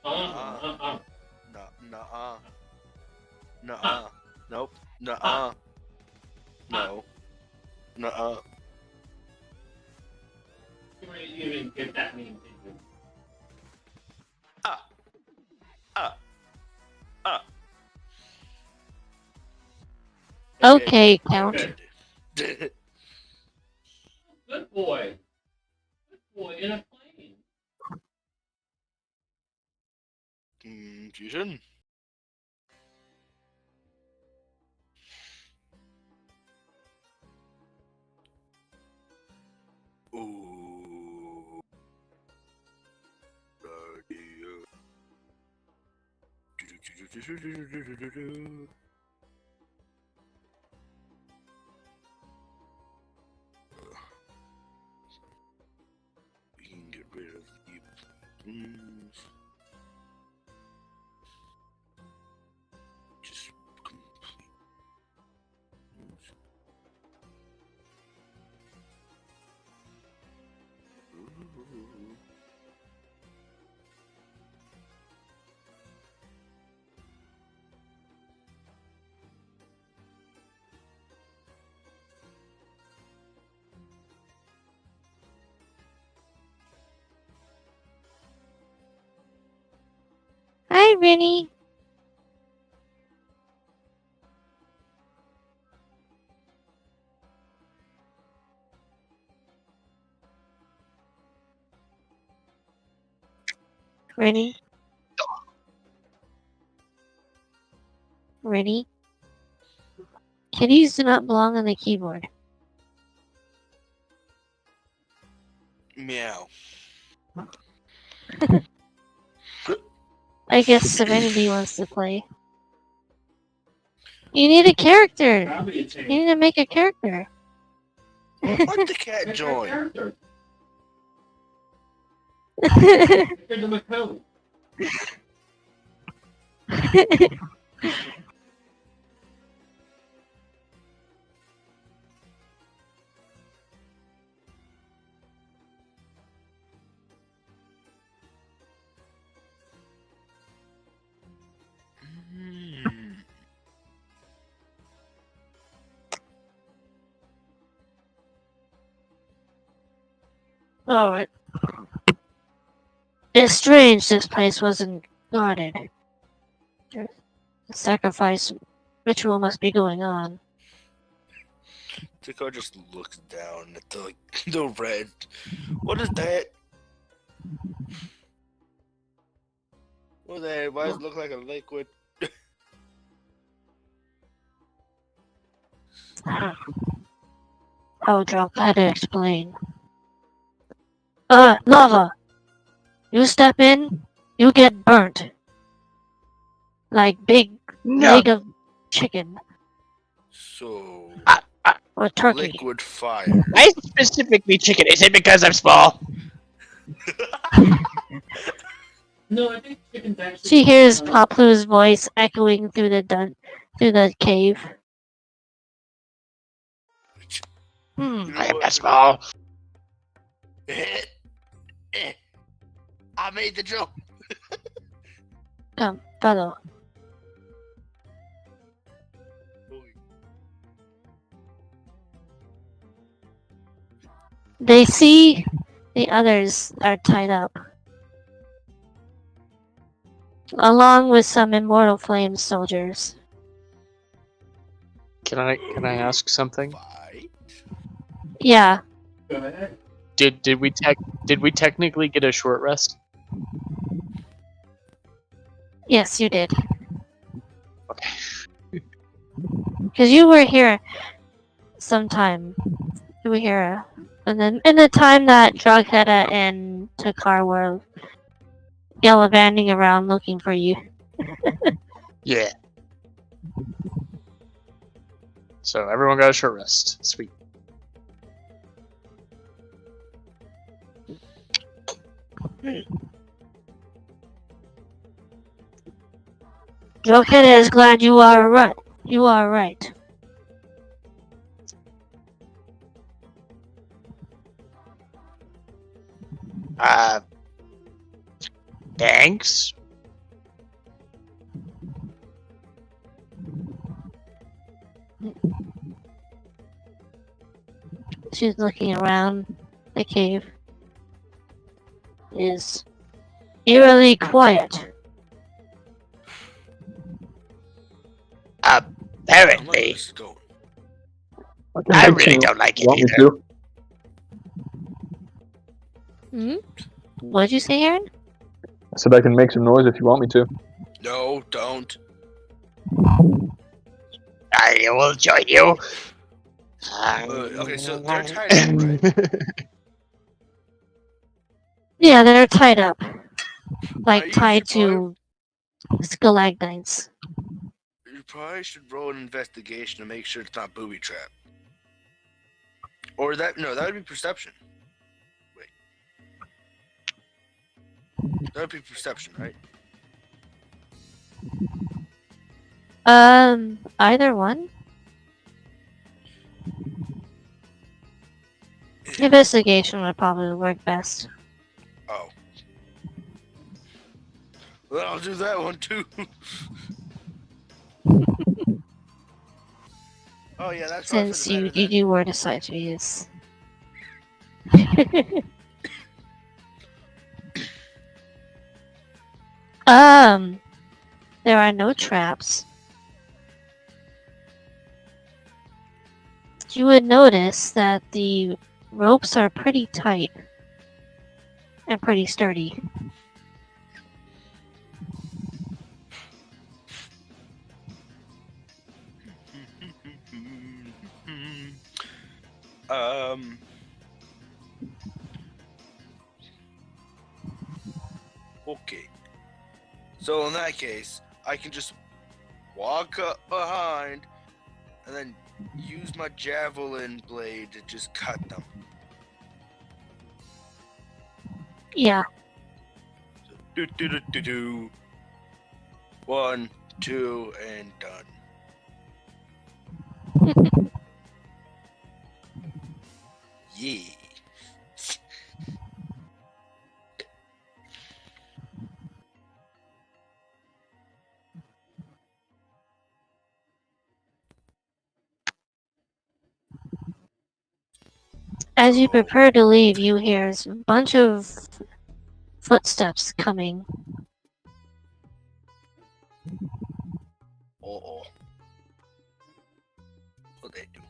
Uh-huh. No. No. Nope. No. No. No. You didn't even get that meme, did you? Okay, Count. Good boy. Good boy in a plane. Fusion. Ooh. We can get rid of the balloons. Just complete. Ooh. Hi, Vinny. Ready? Ready? Kitties do not belong on the keyboard. Meow. I guess Serenity wants to play. You need a character. Probably a You change. need to make a character. Let the cat join. Character. You're the code. Alright. It's strange this place wasn't guarded. The sacrifice ritual must be going on. Tico just looks down at the the red. What is that? What is that? Why does it look like a liquid? Oh, drunk. I had to explain. Lava! You step in, you get burnt. Like big No. leg of chicken So or turkey. liquid fire. I specifically chicken. Is it because I'm small? No, I think chicken's actually. She hears Paplu's voice echoing through the cave. You Hmm. know I am what? not small. I made the joke. Come, follow. They see the others are tied up. along with some Immortal Flames soldiers. Can I ask something? Fight? Yeah, Go ahead. Did we technically get a short rest? yes, you did. Okay. Because you were here sometime. You were here. And then in the time that Drughetta and Takar were gallivanting around looking for you. Yeah. So everyone got a short rest. Sweet. Drughetta is glad you are right. You are right. Thanks. She's looking around the cave. It is eerily quiet. I'm not Apparently, just going. I really don't like it Want me either. to? Hmm? What'd you say, Aaron? I said I can make some noise if you want me to. No, don't. I will join you. Okay, so they're tied up, right? Yeah, they're tied up. Like I tied usually to stalagmites. You probably should roll an investigation to make sure it's not booby trap. Or that would be perception. Wait. That would be perception, right? Either one. Investigation would probably work best. Oh. Well, I'll do that one too. Oh yeah, that's right. Since you were decide to use. There are no traps. You would notice that the ropes are pretty tight and pretty sturdy. Okay. So in that case, I can just walk up behind and then use my javelin blade to just cut them. Yeah. Do do do do do. 1, 2, and done. Yeah. As you prepare to leave, you hear a bunch of footsteps coming. Uh-oh. What they do?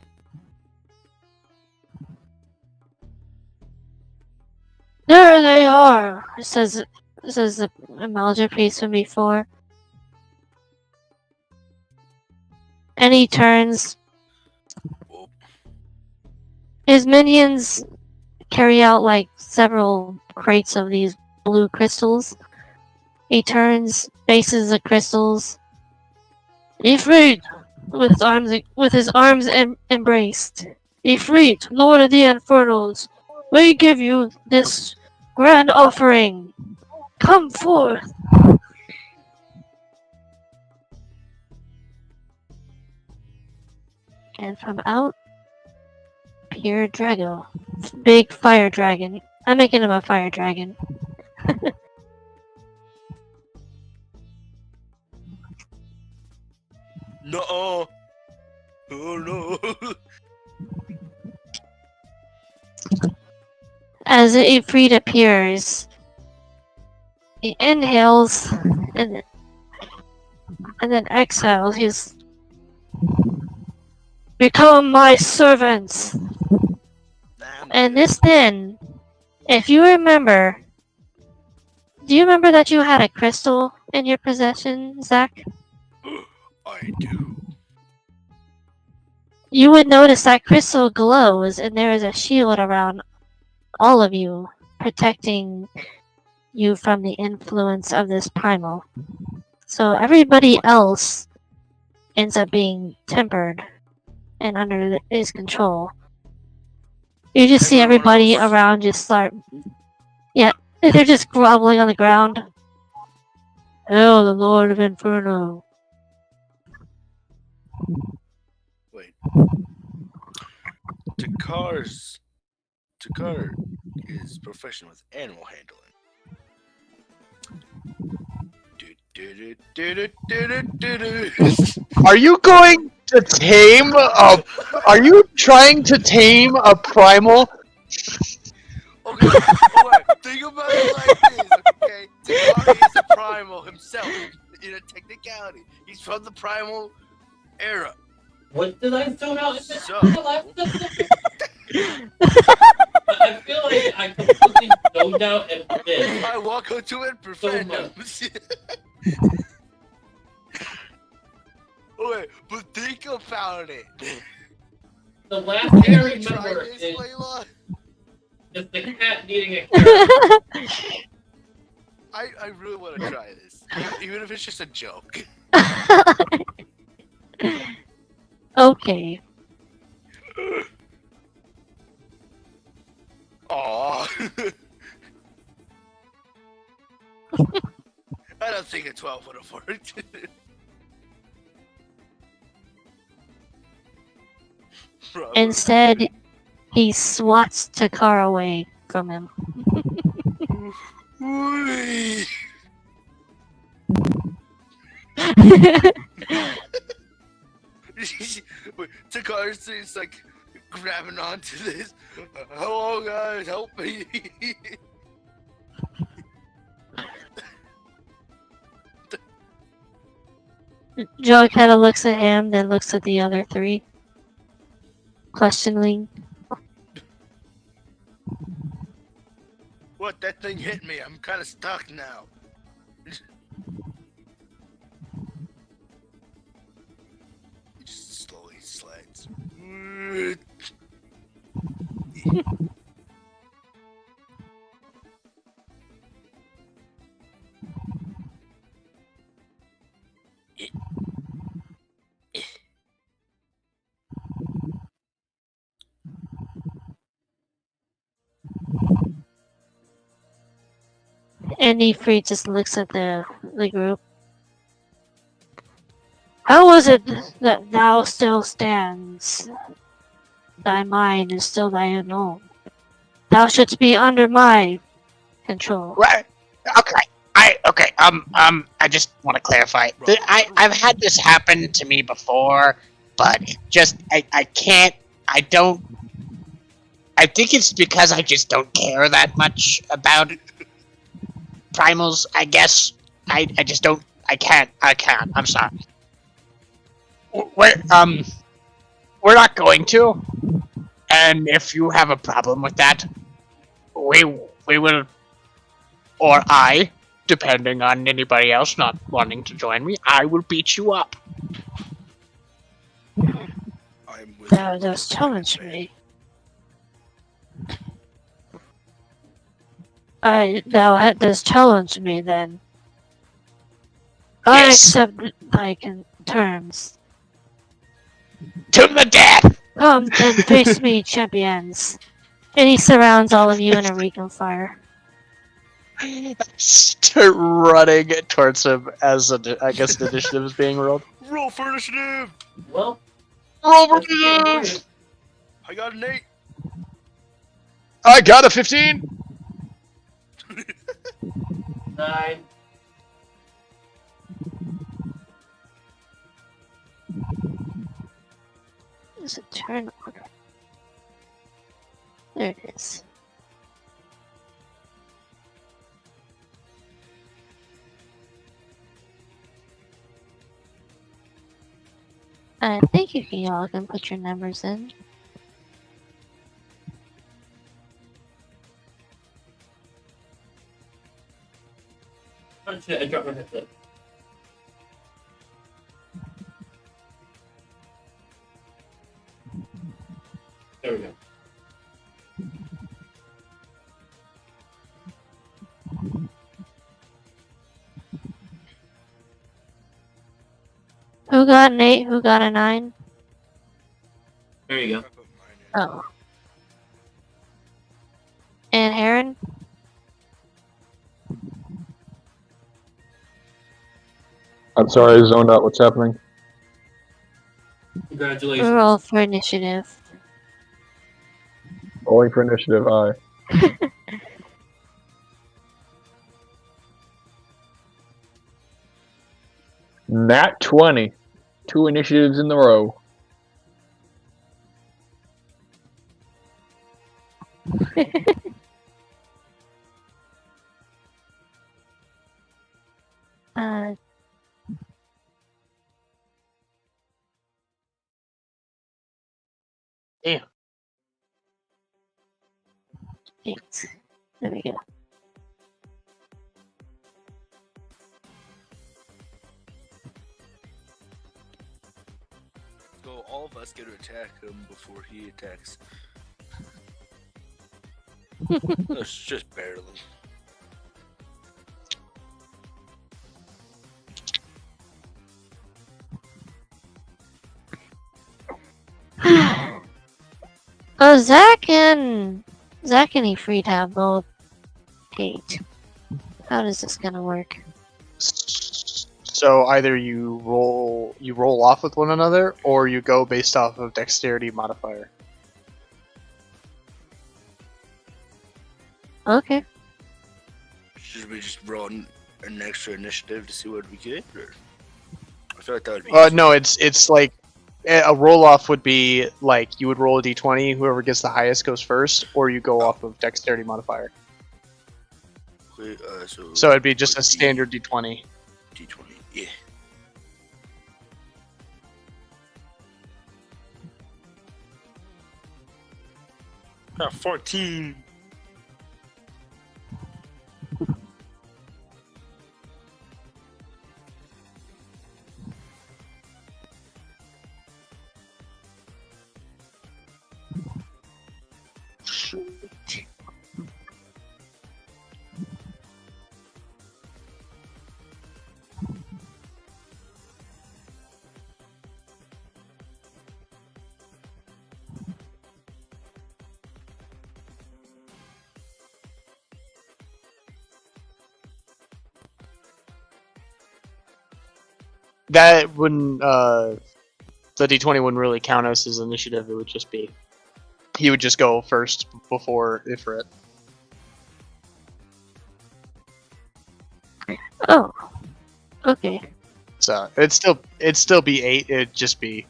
There they are, says the Amalja priest from before. And he turns. Whoa. His minions carry out like several crates of these blue crystals. He turns, faces the crystals. Ifrit, with his arms embraced. Ifrit, Lord of the Infernals, we give you this grand offering. Come forth. And from out, pure Drago. Big fire dragon. I'm making him a fire dragon. No. Oh no. As Ifrit appears, he inhales and and then exhales. He's become my servants. And this then, if you remember, do you remember that you had a crystal in your possession, Zach? I do. You would notice that crystal glows and there is a shield around all of you, protecting you from the influence of this primal. So everybody else ends up being tempered and under his control. You just see Everyone everybody else. around just start. Yeah, they're just groveling on the ground. Hail the Lord of Inferno. Wait. Takar is proficient with animal handling. Are you going to tame a? Are you trying to tame a primal? Okay, alright, think about it like this, okay? Takari is a primal himself, in a technicality. He's from the primal era. What did I zone out in this? So- I feel like I completely zoned out and missed. I walk into it, perfendo. Okay, but think about it. The last thing I Can you try remember this, is Layla? the cat needing a carrot. I really want to try this, even if it's just a joke. Okay. Aww. I don't think a 12 would have worked. Probably. Instead, he swats Takar away from him. Whee! Wait, Takar's is like grabbing onto this. Hello, guys, help me! Joe kind of looks at him, then looks at the other three. Questioning. What? That thing hit me. I'm kind of stuck now. He just slowly slides. And Ifrit just looks at the group. How was it that thou still stands? Thy mind is still thine own. Thou shouldst be under my control. Right. Okay. I just want to clarify. I've had this happen to me before, but I can't. I don't. I think it's because I just don't care that much about primals. I guess I just don't. I can't. I'm sorry. We're not going to. And if you have a problem with that, we will, or I, depending on anybody else not wanting to join me, I will beat you up. I'm with Thou you, dost challenge me. Thou dost challenge me then. I Yes. accept thy terms. To the death! Come and face me, champions. And he surrounds all of you in a regal fire. Start running towards him as I guess the initiative is being rolled. Roll for initiative! Well, Roll for let's get initiative! weird. I got an 8. I got a 15. 9. There's a turn order. There it is. I think you all can put your numbers in. Oh shit, I dropped my headset. There we go. Who got an 8? Who got a 9? There you I go. put mine in. Oh. And Heron? I'm sorry, I zoned out. What's happening? Congratulations. Roll for initiative. Rolling for initiative, aye. Nat 20. 2 initiatives in the row. uh, Damn. 8. There we go. So all of us get to attack him before he attacks. That's just barely. Oh, Zach and Efreet have both 8. How is this gonna work? So either you roll off with one another, or you go based off of dexterity modifier. Okay. Should we just roll an extra initiative to see what we get? Or? I feel like that would be. No, it's like a roll off would be like you would roll a d20, whoever gets the highest goes first, or you go off of dexterity modifier. Okay, So it'd be just a would be standard d20. D20. Yeah. Got 14. That wouldn't the d20 wouldn't really count as his initiative. It would just be he would just go first before Ifrit. Oh. Okay. So it'd still be 8. It'd just be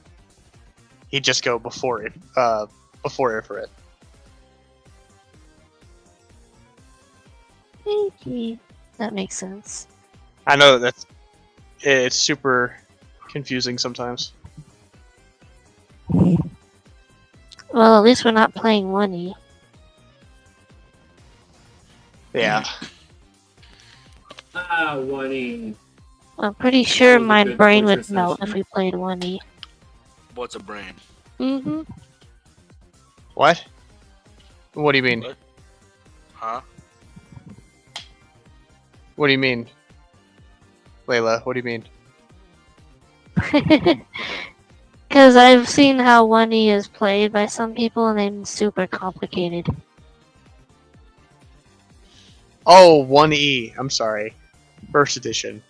he'd just go before Ifrit. Maybe. That makes sense. I know it's super confusing sometimes. Well, at least we're not playing 1E. Yeah. Ah, 1E. I'm pretty sure was a my good brain torture would melt session. if we played 1E. What's a brain? Mm-hmm. What? What do you mean? What? Huh? What do you mean? Layla, what do you mean? Because I've seen how 1E is played by some people and it's super complicated. Oh, 1E. I'm sorry. First edition.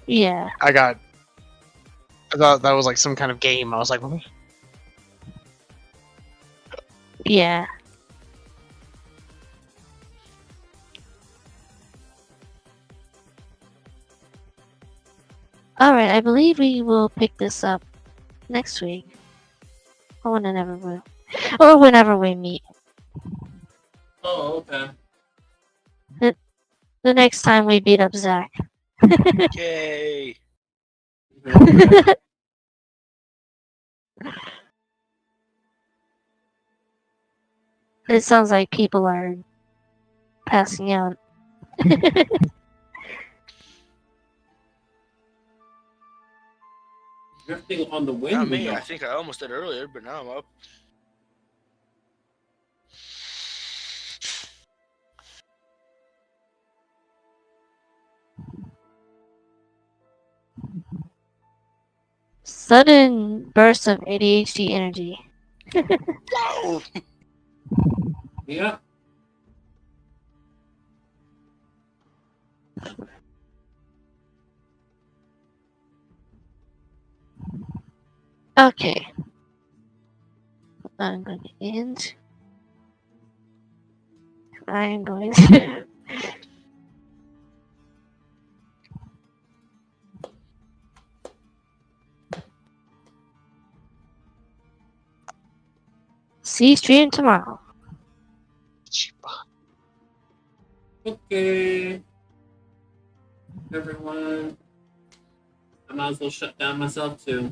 Yeah. I thought that was like some kind of game. I was like, what? Yeah. Alright, I believe we will pick this up next week. Or whenever we meet. Oh, okay. The next time we beat up Zach. Yay! Okay. It sounds like people are passing out. Drifting on the wind. Not we me. go. I think I almost did earlier, but now I'm up. Sudden burst of ADHD energy. Whoa! Yep. Okay. I'm going to end. I'm going to. See you stream tomorrow. Okay. Everyone. I might as well shut down myself too.